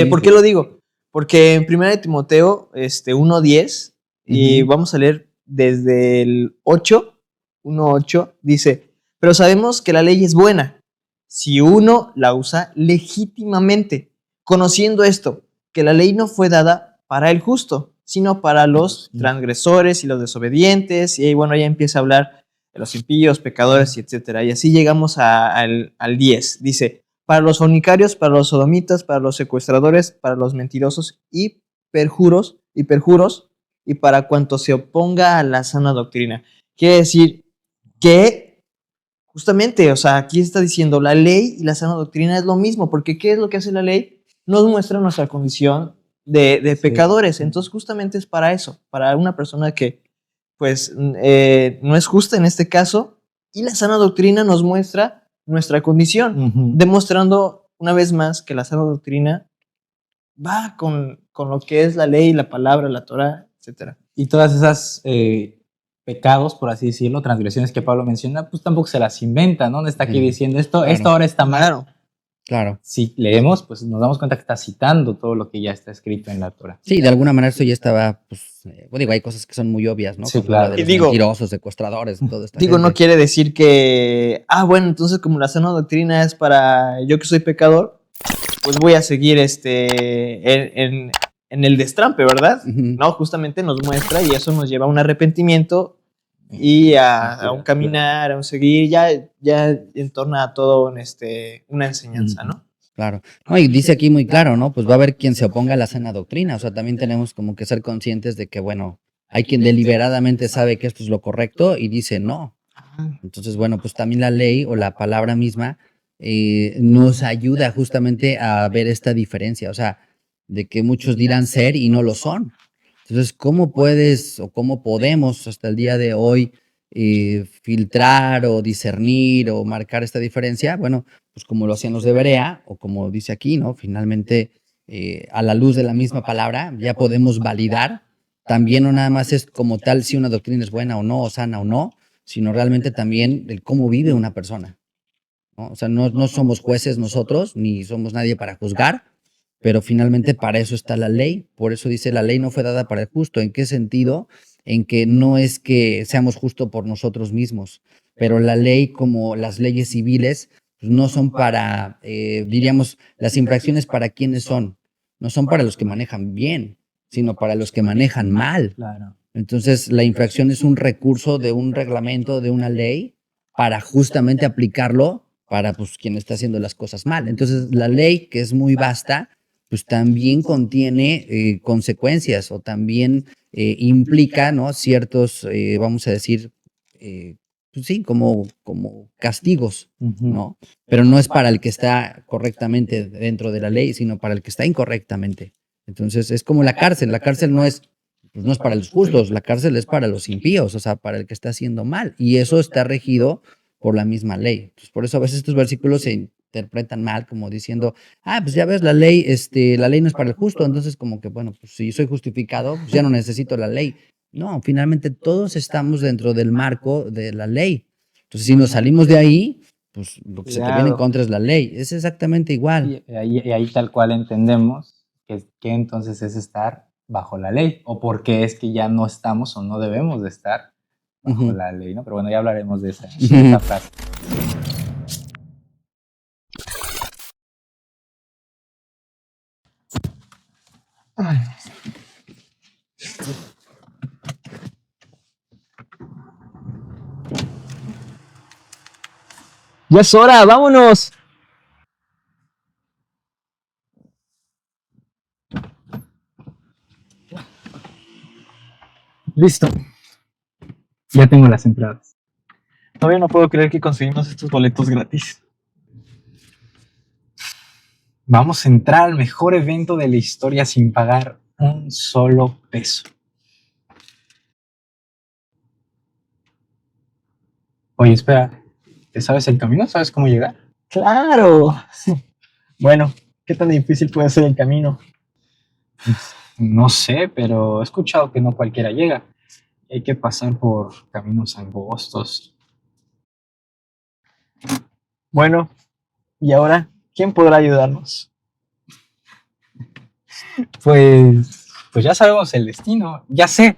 ¿Por qué lo digo? Porque en 1 Timoteo 1:10, y vamos a leer desde el 1:8, dice, pero sabemos que la ley es buena si uno la usa legítimamente, conociendo esto, que la ley no fue dada para el justo, sino para los transgresores y los desobedientes, y ahí, bueno, ya empieza a hablar de los impíos, pecadores, y etcétera. Y así llegamos al 10. Dice, para los fornicarios, para los sodomitas, para los secuestradores, para los mentirosos y perjuros, y para cuanto se oponga a la sana doctrina. Quiere decir que justamente, o sea, aquí está diciendo la ley y la sana doctrina es lo mismo, porque ¿qué es lo que hace la ley? Nos muestra nuestra condición de pecadores. Entonces justamente es para eso, para una persona que pues no es justa en este caso, y la sana doctrina nos muestra nuestra condición, demostrando una vez más que la sana doctrina va con lo que es la ley, la palabra, la Torah, etc. Y todas esas pecados, por así decirlo, transgresiones que Pablo menciona, pues tampoco se las inventa, ¿no? No está aquí diciendo esto, claro. esto ahora está mal. Claro. Si leemos, pues nos damos cuenta que está citando todo lo que ya está escrito en la Torah. Sí, de alguna manera eso ya estaba, pues, digo, hay cosas que son muy obvias, ¿no? Sí, Como claro. la de los Digo, mentirosos, secuestradores, todo esto. Digo, no quiere decir que, bueno, entonces como la sana doctrina es para yo que soy pecador, pues voy a seguir en el destrampe, ¿verdad? No, justamente nos muestra y eso nos lleva a un arrepentimiento y a un caminar, a un seguir, ya en torno a todo una enseñanza, ¿no? Claro. No, y dice aquí muy claro, ¿no? Pues va a haber quien se oponga a la sana doctrina. O sea, también tenemos como que ser conscientes de que, bueno, hay quien deliberadamente sabe que esto es lo correcto y dice no. Entonces, bueno, pues también la ley o la palabra misma nos ayuda justamente a ver esta diferencia. O sea, de que muchos dirán ser y no lo son. Entonces, ¿cómo puedes o cómo podemos hasta el día de hoy filtrar o discernir o marcar esta diferencia? Bueno, pues como lo hacían los de Berea o como dice aquí, ¿no? Finalmente, a la luz de la misma palabra, ya podemos validar. También no nada más es como tal si una doctrina es buena o no, o sana o no, sino realmente también el cómo vive una persona, ¿no? O sea, no somos jueces nosotros, ni somos nadie para juzgar, pero finalmente para eso está la ley. Por eso dice, la ley no fue dada para el justo. ¿En qué sentido? En que no es que seamos justos por nosotros mismos, pero la ley, como las leyes civiles, pues no son para, diríamos, las infracciones para quienes son. No son para los que manejan bien, sino para los que manejan mal. Claro. Entonces, la infracción es un recurso de un reglamento, de una ley, para justamente aplicarlo para pues, quien está haciendo las cosas mal. Entonces, la ley, que es muy vasta, pues también contiene consecuencias o también implica, ¿no? Ciertos, vamos a decir, pues sí, como castigos, ¿no? Pero no es para el que está correctamente dentro de la ley, sino para el que está incorrectamente. Entonces, es como la cárcel. La cárcel no es para los justos, la cárcel es para los impíos, o sea, para el que está haciendo mal. Y eso está regido por la misma ley. Entonces, por eso a veces estos versículos se interpretan mal, como diciendo, pues ya ves, la ley no es para el justo, entonces como que, bueno, pues si soy justificado, pues ya no necesito la ley. No, finalmente todos estamos dentro del marco de la ley. Entonces, si nos salimos de ahí, pues lo que se te viene en Claro. contra es la ley. Es exactamente igual. Y ahí tal cual entendemos que entonces es estar bajo la ley, o porque es que ya no estamos o no debemos de estar bajo Ujú. la ley, ¿no? Pero bueno, ya hablaremos de esa frase. Ya es hora, vámonos. Listo. Ya tengo las entradas. Todavía no puedo creer que conseguimos estos boletos gratis. Vamos a entrar al mejor evento de la historia sin pagar un solo peso. Oye, espera, ¿te sabes el camino? ¿Sabes cómo llegar? ¡Claro! Bueno, ¿qué tan difícil puede ser el camino? No sé, pero he escuchado que no cualquiera llega. Hay que pasar por caminos angostos. Bueno, ¿y ahora quién podrá ayudarnos? Pues ya sabemos el destino. Ya sé.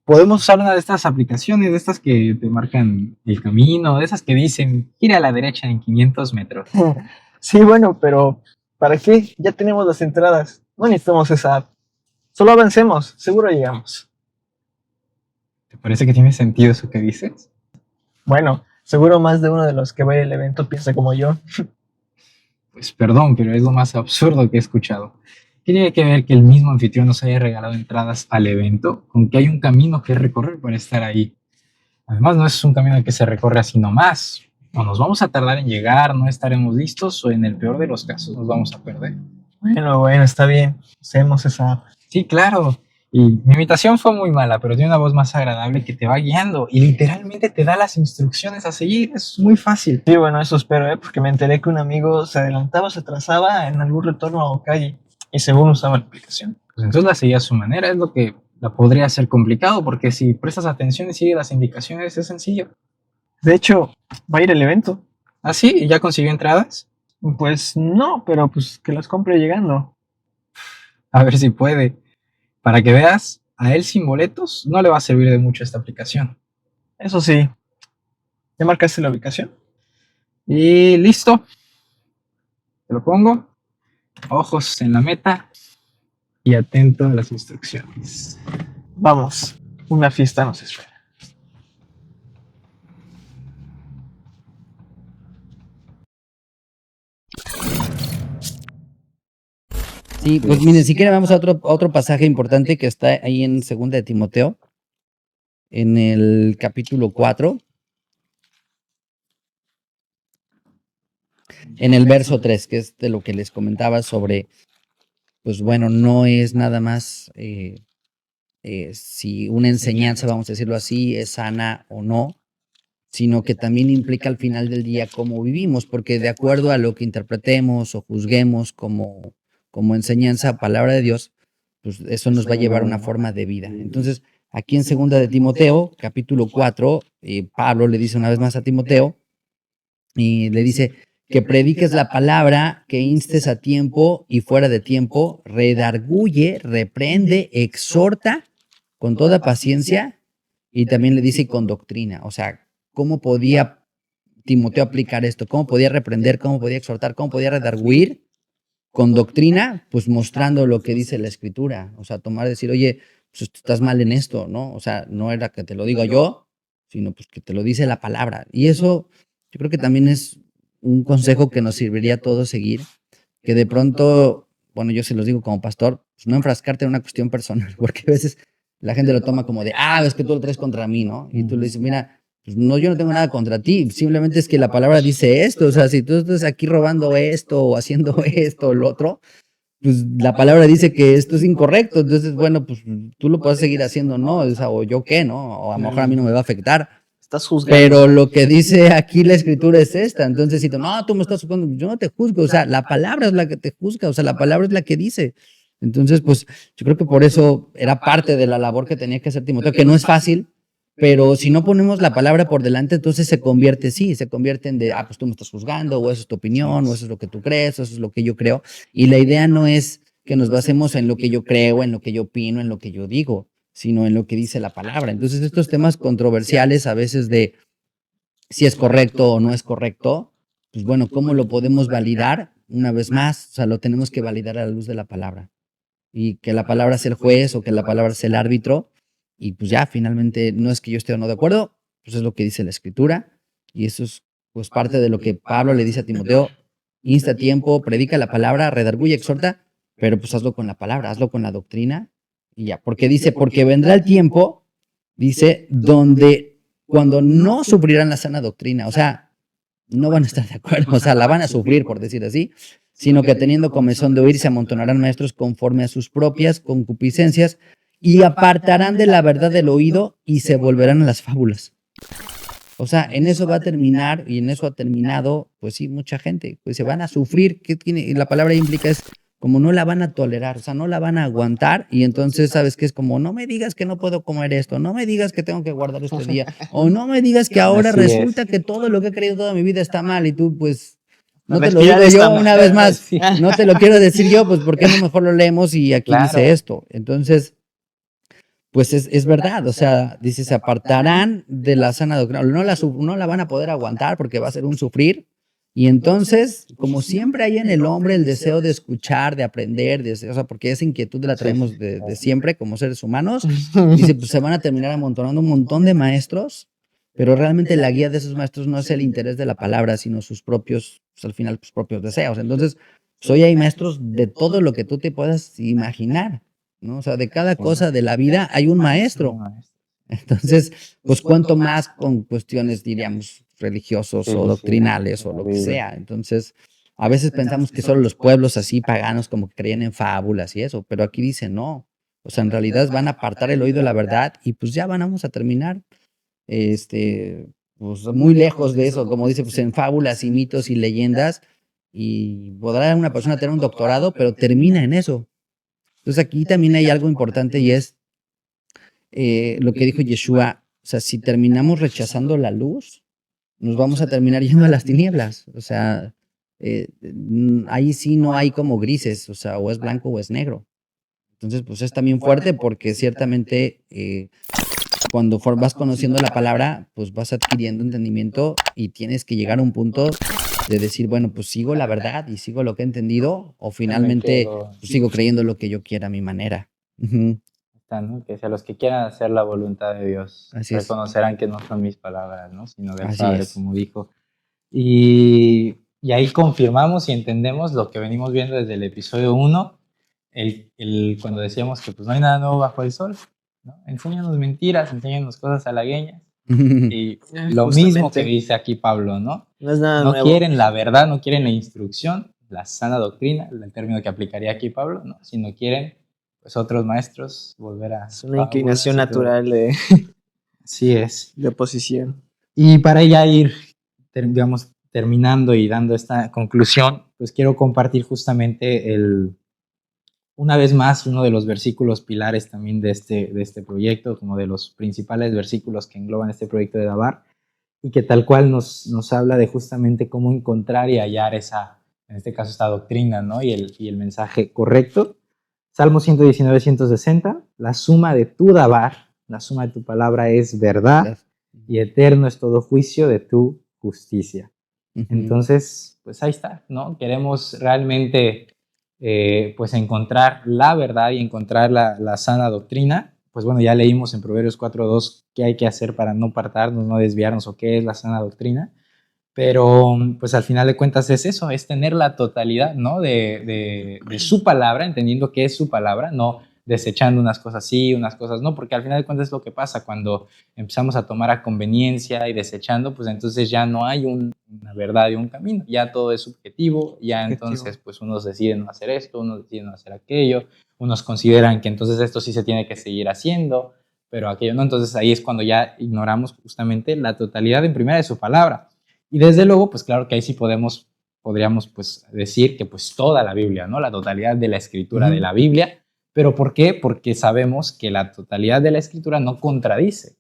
Podemos usar una de estas aplicaciones, de estas que te marcan el camino, de esas que dicen, gira a la derecha en 500 metros. Sí, bueno, pero ¿para qué? Ya tenemos las entradas. No necesitamos esa app. Solo avancemos, seguro llegamos. ¿Te parece que tiene sentido eso que dices? Bueno, seguro más de uno de los que va al evento piensa como yo. Pues perdón, pero es lo más absurdo que he escuchado. ¿Qué tiene que ver que el mismo anfitrión nos haya regalado entradas al evento con que hay un camino que recorrer para estar ahí? Además, no es un camino que se recorre así nomás. O nos vamos a tardar en llegar, no estaremos listos, o en el peor de los casos nos vamos a perder. Bueno, está bien. Usemos esa app. Sí, claro. Y mi imitación fue muy mala, pero tiene una voz más agradable que te va guiando y literalmente te da las instrucciones a seguir. Es muy fácil. Sí, bueno, eso espero, porque me enteré que un amigo se adelantaba, se atrasaba en algún retorno a calle y según usaba la aplicación. Pues entonces la seguía a su manera, es lo que la podría ser complicado, porque si prestas atención y sigues las indicaciones es sencillo. De hecho, va a ir el evento. ¿Ah, sí? ¿Y ya consiguió entradas? Pues no, pero pues que las compre llegando. A ver si puede. Para que veas, a él sin boletos no le va a servir de mucho esta aplicación. Eso sí. ¿Ya marcaste la ubicación? Y listo. Te lo pongo. Ojos en la meta y atento a las instrucciones. Vamos, una fiesta nos espera. Sí, pues miren, si quieren vamos a otro pasaje importante que está ahí en 2 de Timoteo, en el capítulo 4, en el verso 3, que es de lo que les comentaba sobre, pues bueno, no es nada más si una enseñanza, vamos a decirlo así, es sana o no, sino que también implica al final del día cómo vivimos, porque de acuerdo a lo que interpretemos o juzguemos como enseñanza, palabra de Dios, pues eso nos va a llevar a una forma de vida. Entonces, aquí en 2 de Timoteo, capítulo 4, Pablo le dice una vez más a Timoteo, y le dice que prediques la palabra, que instes a tiempo y fuera de tiempo, redarguye, reprende, exhorta con toda paciencia, y también le dice con doctrina. O sea, ¿cómo podía Timoteo aplicar esto? ¿Cómo podía reprender? ¿Cómo podía exhortar? ¿Cómo podía redarguir? Con doctrina, pues mostrando lo que dice la escritura. O sea, tomar, decir, oye, pues tú estás mal en esto, ¿no? O sea, no era que te lo diga yo, sino pues que te lo dice la palabra. Y eso yo creo que también es un consejo que nos serviría a todos seguir, que de pronto, bueno, yo se los digo como pastor, pues no enfrascarte en una cuestión personal, porque a veces la gente lo toma como de, es que tú lo traes contra mí, ¿no? Y tú le dices, mira, pues no, yo no tengo nada contra ti, simplemente es que la palabra dice esto, o sea, si tú estás aquí robando esto o haciendo esto o lo otro, pues la palabra dice que esto es incorrecto, entonces, bueno, pues tú lo puedes seguir haciendo, ¿no? O sea, o yo qué, ¿no? O a lo mejor a mí no me va a afectar. Estás juzgando. Pero lo que dice aquí la escritura es esta. Entonces, si tú, no, tú me estás juzgando, yo no te juzgo. O sea, la palabra es la que te juzga. O sea, la palabra es la que dice. Entonces, pues yo creo que por eso era parte de la labor que tenía que hacer Timoteo, que no es fácil, Pero si no ponemos la palabra por delante, entonces se convierte en de, pues tú me estás juzgando, o eso es tu opinión, o eso es lo que tú crees, o eso es lo que yo creo. Y la idea no es que nos basemos en lo que yo creo, en lo que yo opino, en lo que yo digo, sino en lo que dice la palabra. Entonces, estos temas controversiales a veces de si es correcto o no es correcto, pues bueno, ¿cómo lo podemos validar? Una vez más, o sea, lo tenemos que validar a la luz de la palabra. Y que la palabra sea el juez o que la palabra sea el árbitro. Y pues ya, finalmente, no es que yo esté o no de acuerdo, pues es lo que dice la Escritura. Y eso es pues parte de lo que Pablo le dice a Timoteo: insta a tiempo, predica la palabra, redarguye, exhorta, pero pues hazlo con la palabra, hazlo con la doctrina. Y ya, porque dice, porque vendrá el tiempo, dice, donde cuando no sufrirán la sana doctrina, o sea, no van a estar de acuerdo, o sea, la van a sufrir, por decir así, sino que teniendo comezón de oír, se amontonarán maestros conforme a sus propias concupiscencias y apartarán de la verdad del oído y se volverán a las fábulas. O sea, en eso va a terminar y en eso ha terminado, pues sí, mucha gente, pues se van a sufrir. ¿Qué tiene? Y la palabra implica es como no la van a tolerar, o sea, no la van a aguantar y entonces sabes que es como no me digas que no puedo comer esto, no me digas que tengo que guardar este día, o no me digas que ahora Así resulta es. que todo lo que he creído toda mi vida está mal y tú pues no La te lo respirar digo está yo mal. una vez más, Sí. no te lo quiero decir yo, pues ¿por qué no mejor lo leemos y aquí Claro. dice esto? Entonces, pues es verdad, o sea, dice, se apartarán de la sana doctrina, no la van a poder aguantar porque va a ser un sufrir. Y entonces, como siempre hay en el hombre el deseo de escuchar, de aprender, o sea, porque esa inquietud la traemos de siempre como seres humanos, dice, pues se van a terminar amontonando un montón de maestros, pero realmente la guía de esos maestros no es el interés de la palabra, sino sus propios, pues al final, sus propios deseos. Entonces, pues hoy hay maestros de todo lo que tú te puedas imaginar, ¿no? O sea, de cada cosa de la vida hay un maestro. Entonces, pues cuánto más con cuestiones, diríamos, religiosos o doctrinales o lo que sea. Entonces, a veces pensamos que solo los pueblos así paganos como que creían en fábulas y eso, pero aquí dice no. O sea, en realidad van a apartar el oído de la verdad y pues ya vamos a terminar pues muy lejos de eso, como dice, pues en fábulas y mitos y leyendas, y podrá una persona tener un doctorado, pero termina en eso. Entonces aquí también hay algo importante y es lo que dijo Yeshua, o sea, si terminamos rechazando la luz, nos vamos a terminar yendo a las tinieblas, o sea, ahí sí no hay como grises, o sea, o es blanco o es negro. Entonces, pues es también fuerte porque ciertamente cuando vas conociendo la palabra, pues vas adquiriendo entendimiento y tienes que llegar a un punto de decir, bueno, pues sigo la verdad y sigo lo que he entendido o finalmente pues, sigo creyendo lo que yo quiera a mi manera. Uh-huh. ¿No? Que sea los que quieran hacer la voluntad de Dios Así es. reconocerán que no son mis palabras, ¿no? Sino del Así Padre, es. como dijo. Y ahí confirmamos y entendemos lo que venimos viendo desde el episodio 1, cuando decíamos que pues no hay nada nuevo bajo el sol, ¿no? Enséñanos mentiras, enséñanos cosas halagueñas. Y lo mismo que dice aquí Pablo, ¿no? No es nada No nuevo. quieren la verdad, no quieren la instrucción, la sana doctrina, el término que aplicaría aquí Pablo, ¿no? Sino quieren pues otros maestros volver a... Es una inclinación natural Así es. de oposición. Y para ya ir, digamos, terminando y dando esta conclusión, pues quiero compartir justamente una vez más, uno de los versículos pilares también de este proyecto, como de los principales versículos que engloban este proyecto de Dabar, y que tal cual nos habla de justamente cómo encontrar y hallar en este caso, esta doctrina, ¿no? Y el mensaje correcto. Salmo 119, 160, la suma de tu Dabar, la suma de tu palabra es verdad, y eterno es todo juicio de tu justicia. Uh-huh. Entonces, pues ahí está, ¿no? Queremos realmente pues encontrar la verdad y encontrar la sana doctrina. Pues bueno, ya leímos en Proverbios 4:2 qué hay que hacer para no apartarnos, no desviarnos, o qué es la sana doctrina. Pero pues al final de cuentas es eso, es tener la totalidad, ¿no? de su palabra, entendiendo qué es su palabra, no desechando unas cosas sí, unas cosas no, porque al final de cuentas es lo que pasa cuando empezamos a tomar a conveniencia y desechando, pues entonces ya no hay una verdad y un camino, ya todo es subjetivo, ya entonces pues unos deciden no hacer esto, unos deciden no hacer aquello, unos consideran que entonces esto sí se tiene que seguir haciendo, pero aquello no, entonces ahí es cuando ya ignoramos justamente la totalidad en primera de su palabra. Y desde luego, pues claro que ahí sí podríamos pues decir que pues toda la Biblia, ¿no? La totalidad de la escritura de la Biblia. ¿Pero por qué? Porque sabemos que la totalidad de la escritura no contradice.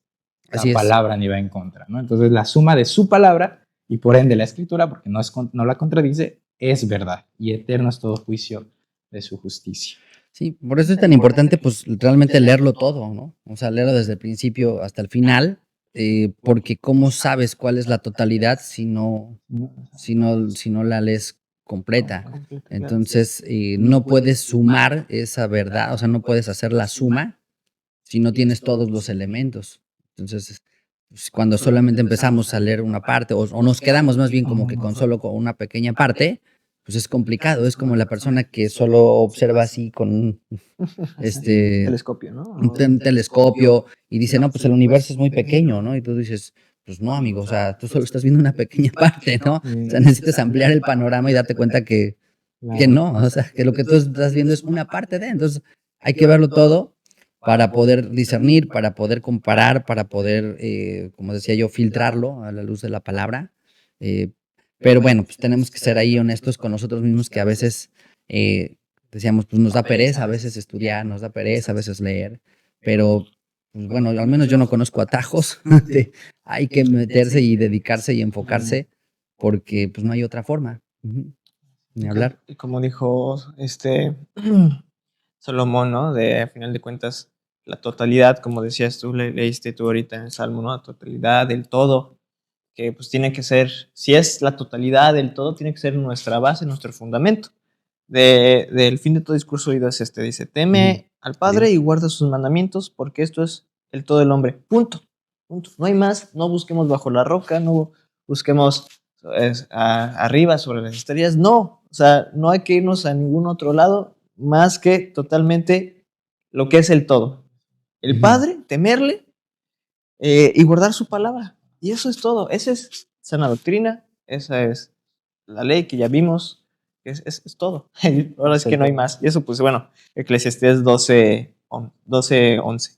la Así es. palabra ni va en contra, ¿no? Entonces la suma de su palabra y por ende la escritura, porque no la contradice, es verdad y eterno es todo juicio de su justicia. Sí, por eso es tan importante, pues, realmente leerlo todo, ¿no? O sea, leerlo desde el principio hasta el final, porque ¿cómo sabes cuál es la totalidad si no la lees completa? Entonces, no puedes sumar esa verdad, o sea, no puedes hacer la suma si no tienes todos los elementos. Entonces, pues, cuando solamente empezamos a leer una parte, o nos quedamos más bien como que con una pequeña parte, pues es complicado. Es como la persona que solo observa así con un Telescopio, ¿no? telescopio y dice, no, pues el universo es muy pequeño, ¿no? Y tú dices, pues no, amigo, o sea, tú solo estás viendo una pequeña parte, ¿no? O sea, necesitas ampliar el panorama y darte cuenta que no, o sea, que lo que tú estás viendo es una parte de, entonces hay que verlo todo para poder discernir, para poder comparar, para poder, como decía yo, filtrarlo a la luz de la palabra. eh, pero bueno, pues tenemos que ser ahí honestos con nosotros mismos que a veces decíamos, pues nos da pereza a veces estudiar, nos da pereza a veces leer, pero pues bueno, al menos yo no conozco atajos. Hay que meterse y dedicarse y enfocarse porque pues no hay otra forma. Ni hablar. Y como dijo Salomón, ¿no? A final de cuentas, la totalidad, como decías tú, leíste tú ahorita en el Salmo, ¿no? La totalidad, el todo, que pues tiene que ser, si es la totalidad del todo, tiene que ser nuestra base, nuestro fundamento. Del fin de todo discurso oído es dice, teme al Padre y guarda sus mandamientos, porque esto es el todo del hombre. Punto. Punto. No hay más, no busquemos bajo la roca, no busquemos arriba sobre las estrellas, no. O sea, no hay que irnos a ningún otro lado más que totalmente lo que es el todo. El Padre, temerle y guardar su palabra. Y eso es todo. Esa es sana doctrina, esa es la ley que ya vimos, es todo. Ahora es que no hay más. Y eso, pues bueno, Eclesiastés 12:11.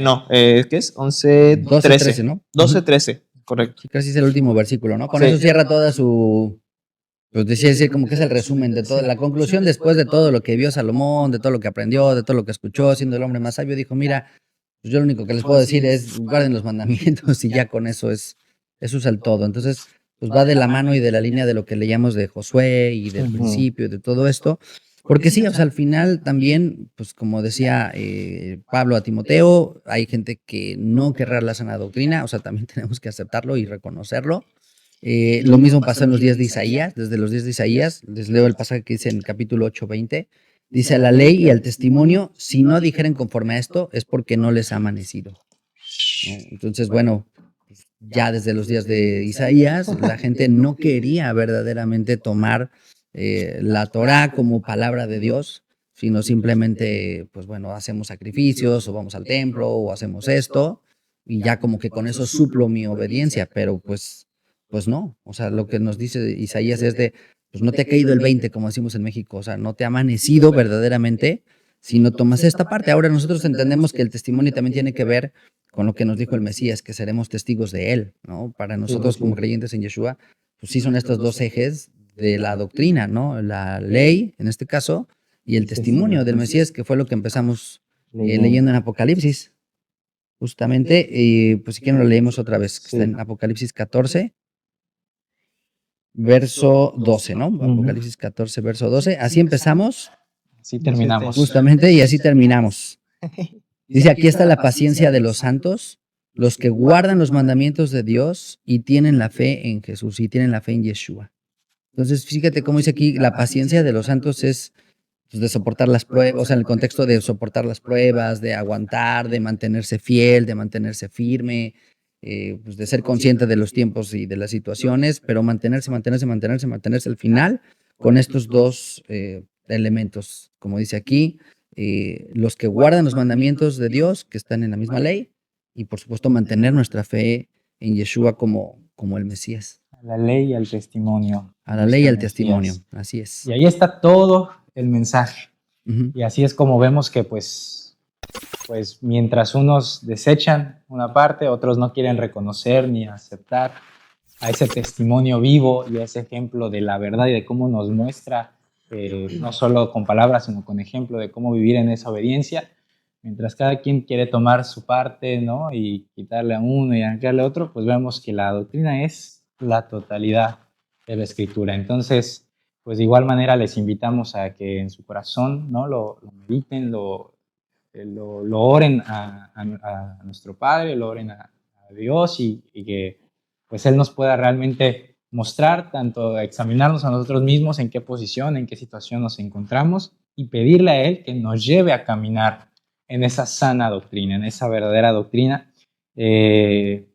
No, ¿qué es? 11:13. 12:13, ¿no? 12:13, correcto. Sí, casi es el último versículo, ¿no? Con Sí. eso cierra toda su, pues decir como que es el resumen de toda la conclusión después de todo lo que vio Salomón, de todo lo que aprendió, de todo lo que escuchó, siendo el hombre más sabio, dijo, mira, pues yo lo único que les puedo decir es guarden los mandamientos y ya con eso eso es el todo. Entonces, pues va de la mano y de la línea de lo que leíamos de Josué y del principio, de todo esto. Porque sí, o sea, al final también, pues como decía Pablo a Timoteo, hay gente que no querrá la sana doctrina, o sea, también tenemos que aceptarlo y reconocerlo. Lo mismo pasó en los días de Isaías, desde los días de Isaías, les leo el pasaje que dice en el capítulo 8:20, dice, a la ley y al testimonio, si no dijeren conforme a esto, es porque no les ha amanecido. ¿No? Entonces, bueno, ya desde los días de Isaías, la gente no quería verdaderamente tomar la Torá como palabra de Dios, sino simplemente, pues bueno, hacemos sacrificios o vamos al templo o hacemos esto y ya como que con eso suplo mi obediencia, pero pues no, o sea, lo que nos dice Isaías es pues no te ha caído el 20, como decimos en México, o sea, no te ha amanecido verdaderamente si no tomas esta parte. Ahora nosotros entendemos que el testimonio también tiene que ver con lo que nos dijo el Mesías, que seremos testigos de él, ¿no? Para nosotros como creyentes en Yeshua, pues sí son estos dos ejes de la doctrina, ¿no? La ley, en este caso, y el testimonio del Mesías, que fue lo que empezamos leyendo en Apocalipsis. Justamente, pues si quieren lo leemos otra vez, que está en Apocalipsis 14, verso 12, ¿no? Apocalipsis 14, verso 12. Así empezamos. Así terminamos. Justamente, y así terminamos. Dice, aquí está la paciencia de los santos, los que guardan los mandamientos de Dios y tienen la fe en Jesús y tienen la fe en Yeshua. Entonces, fíjate cómo dice aquí, la paciencia de los santos es pues, de soportar las pruebas, o sea, en el contexto de soportar las pruebas, de aguantar, de mantenerse fiel, de mantenerse firme, pues de ser consciente de los tiempos y de las situaciones, pero mantenerse al final con estos dos elementos, como dice aquí, los que guardan los mandamientos de Dios, que están en la misma ley, y por supuesto mantener nuestra fe en Yeshua como el Mesías. A la ley y al testimonio. A la ley y al testimonio, así es. Y ahí está todo el mensaje. Y así es como vemos que pues mientras unos desechan una parte, otros no quieren reconocer ni aceptar a ese testimonio vivo y a ese ejemplo de la verdad y de cómo nos muestra, no solo con palabras, sino con ejemplo de cómo vivir en esa obediencia, mientras cada quien quiere tomar su parte, ¿no? Y quitarle a uno y arrancarle a otro, pues vemos que la doctrina es la totalidad de la Escritura. Entonces, pues de igual manera les invitamos a que en su corazón, ¿no? Lo mediten, lo oren a nuestro Padre, lo oren a Dios y que pues Él nos pueda realmente mostrar, tanto examinarnos a nosotros mismos en qué posición, en qué situación nos encontramos y pedirle a Él que nos lleve a caminar en esa sana doctrina, en esa verdadera doctrina, que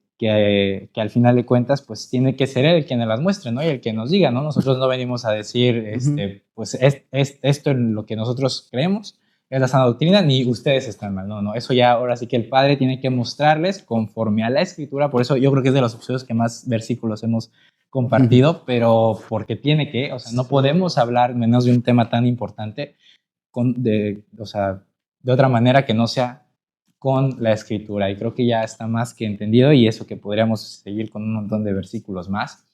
al final de cuentas pues tiene que ser Él el quien nos las muestre, ¿no? Y el que nos diga, ¿no? Nosotros no venimos a decir, pues esto es lo que nosotros creemos, es la sana doctrina, ni ustedes están mal, no, eso ya ahora sí que el Padre tiene que mostrarles conforme a la Escritura, por eso yo creo que es de los episodios que más versículos hemos compartido, pero porque tiene que, o sea, no podemos hablar menos de un tema tan importante de otra manera que no sea con la Escritura, y creo que ya está más que entendido, y eso que podríamos seguir con un montón de versículos más,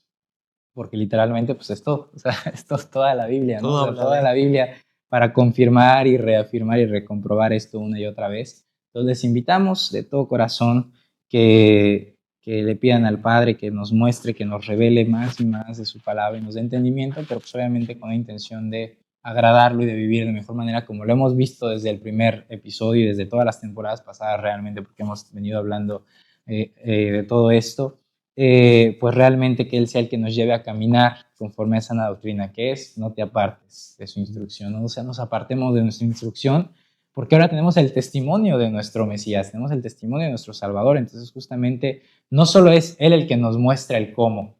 porque literalmente pues esto, o sea, esto es toda la Biblia, ¿no? O sea, toda la Biblia para confirmar y reafirmar y recomprobar esto una y otra vez. Entonces les invitamos de todo corazón que le pidan al Padre que nos muestre, que nos revele más y más de su palabra y nos dé entendimiento, pero pues obviamente con la intención de agradarlo y de vivir de mejor manera, como lo hemos visto desde el primer episodio y desde todas las temporadas pasadas realmente, porque hemos venido hablando de todo esto. Pues realmente que Él sea el que nos lleve a caminar conforme a esa sana doctrina, que es no te apartes de su instrucción, ¿no? O sea, nos apartemos de nuestra instrucción, porque ahora tenemos el testimonio de nuestro Mesías, tenemos el testimonio de nuestro Salvador, entonces justamente no solo es Él el que nos muestra el cómo,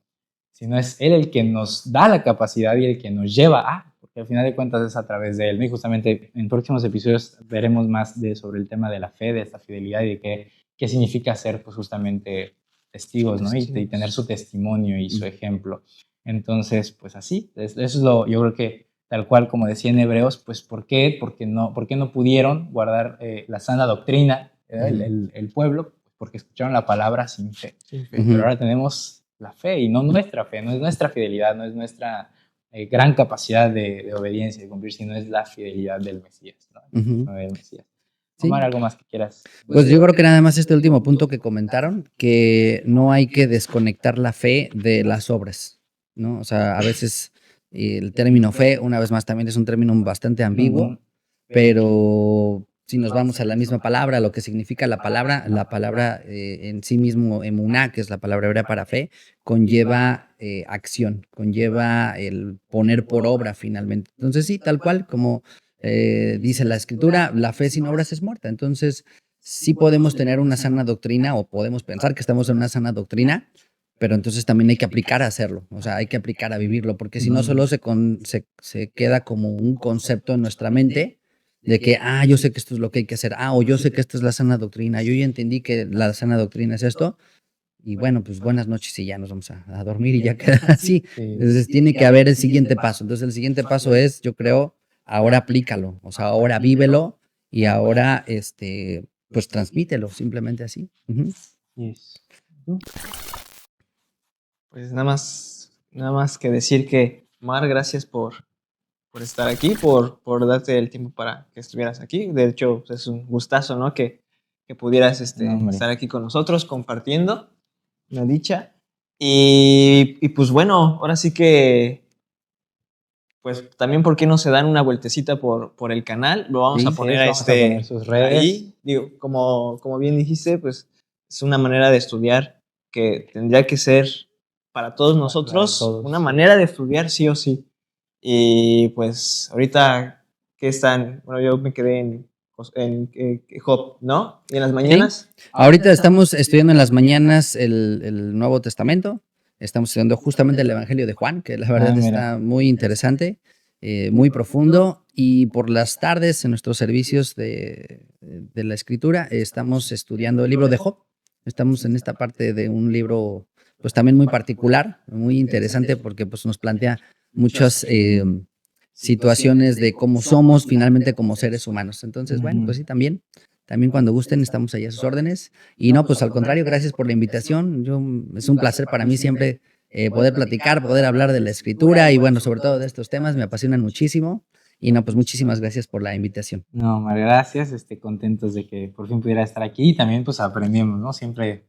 sino es Él el que nos da la capacidad y el que nos lleva a, porque al final de cuentas es a través de Él, ¿no? Y justamente en próximos episodios veremos más sobre el tema de la fe, de esta fidelidad y de qué significa ser pues justamente testigos, ¿no? Y tener su testimonio y su ejemplo. Entonces, pues así, eso es yo creo que tal cual como decía en Hebreos, pues ¿por qué? ¿Por qué no pudieron guardar la sana doctrina, el pueblo? Porque escucharon la palabra sin fe. Pero ahora tenemos la fe, y no nuestra fe, no es nuestra fidelidad, no es nuestra gran capacidad de obediencia, de cumplir, sino es la fidelidad del Mesías, ¿no? Del Mesías. Sí. Omar, ¿algo más que quieras? Pues yo creo que nada más este último punto que comentaron, que no hay que desconectar la fe de las obras, ¿no? O sea, a veces el término fe, una vez más, también es un término bastante ambiguo, pero si nos vamos a la misma palabra, lo que significa la palabra en sí mismo, emuná, que es la palabra hebrea para fe, conlleva acción, conlleva el poner por obra finalmente. Entonces sí, tal cual como dice la Escritura, la fe sin obras es muerta. Entonces sí podemos tener una sana doctrina, o podemos pensar que estamos en una sana doctrina, pero entonces también hay que aplicar a hacerlo, o sea, hay que aplicar a vivirlo, porque si no solo se queda como un concepto en nuestra mente de que, yo sé que esto es lo que hay que hacer, o yo sé que esta es la sana doctrina, yo ya entendí que la sana doctrina es esto, y bueno, pues buenas noches y ya nos vamos a dormir y ya queda así. Entonces tiene que haber el siguiente paso. Entonces el siguiente paso es, yo creo, ahora aplícalo, o sea, ahora vívelo y ahora, pues transmítelo, simplemente así. Pues nada más que decir que, Mar, gracias por estar aquí, por darte el tiempo para que estuvieras aquí. De hecho, pues es un gustazo, ¿no? Que pudieras estar aquí con nosotros compartiendo, una dicha. Y pues bueno, ahora sí que, pues también, ¿por qué no se dan una vueltecita por el canal? Lo vamos a poner vamos a poner sus redes. Ahí. Digo, como bien dijiste, pues es una manera de estudiar que tendría que ser para todos nosotros, una manera de estudiar sí o sí. Y pues ahorita que están, bueno, yo me quedé en Job, ¿no? ¿Y en las mañanas? Sí. Ahorita estamos estudiando en las mañanas el Nuevo Testamento. Estamos estudiando justamente el Evangelio de Juan, que la verdad está muy interesante, muy profundo. Y por las tardes, en nuestros servicios de la Escritura, estamos estudiando el libro de Job. Estamos en esta parte de un libro, pues también muy particular, muy interesante, porque pues nos plantea muchas situaciones de cómo somos finalmente como seres humanos. Entonces, bueno, pues sí, también cuando gusten estamos ahí a sus órdenes. Y no, pues al contrario, gracias por la invitación. Es un placer para mí siempre poder platicar, poder hablar de la Escritura y bueno, sobre todo de estos temas, me apasionan muchísimo. Y no, pues muchísimas gracias por la invitación. No, Omar, gracias. Contentos de que por fin pudiera estar aquí y también pues aprendemos, ¿no? Siempre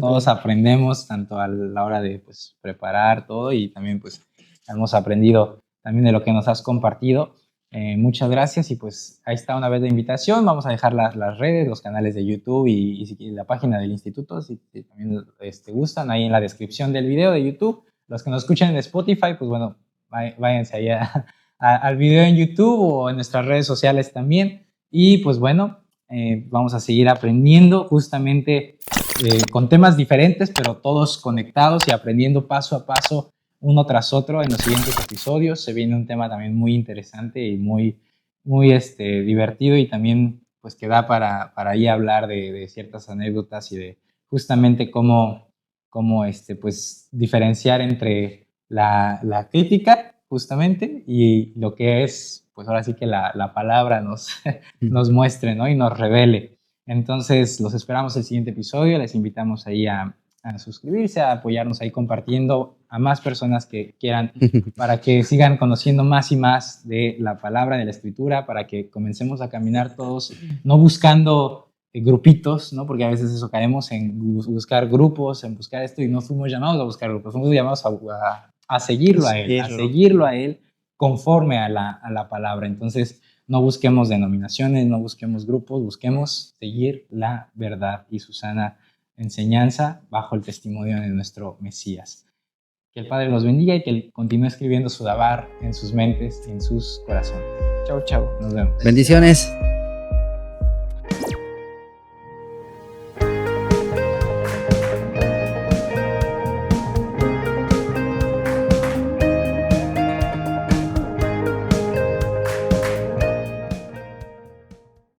todos aprendemos, tanto a la hora de pues preparar todo y también pues hemos aprendido también de lo que nos has compartido. Muchas gracias y pues ahí está una vez la invitación. Vamos a dejar las redes, los canales de YouTube y la página del instituto, si también gustan, ahí en la descripción del video de YouTube. Los que nos escuchan en Spotify, pues bueno, váyanse ahí al video en YouTube o en nuestras redes sociales también. Y pues bueno, vamos a seguir aprendiendo justamente con temas diferentes, pero todos conectados y aprendiendo paso a paso uno tras otro en los siguientes episodios. Se viene un tema también muy interesante y muy divertido y también pues que da para ahí hablar de ciertas anécdotas y de justamente cómo pues diferenciar entre la crítica justamente y lo que es pues ahora sí que la palabra nos muestre, ¿no? Y nos revele. Entonces los esperamos el siguiente episodio, les invitamos ahí a suscribirse, a apoyarnos ahí compartiendo a más personas que quieran para que sigan conociendo más y más de la palabra, de la escritura, para que comencemos a caminar todos, no buscando grupitos, ¿no? Porque a veces eso caemos en buscar grupos, en buscar esto y no fuimos llamados a buscar grupos, fuimos llamados a seguirlo a él conforme a la palabra. Entonces no busquemos denominaciones, no busquemos grupos, busquemos seguir la verdad y su sana enseñanza bajo el testimonio de nuestro Mesías. Que el Padre los bendiga y que Él continúe escribiendo su Dabar en sus mentes y en sus corazones. Chau, chau. Nos vemos. Bendiciones.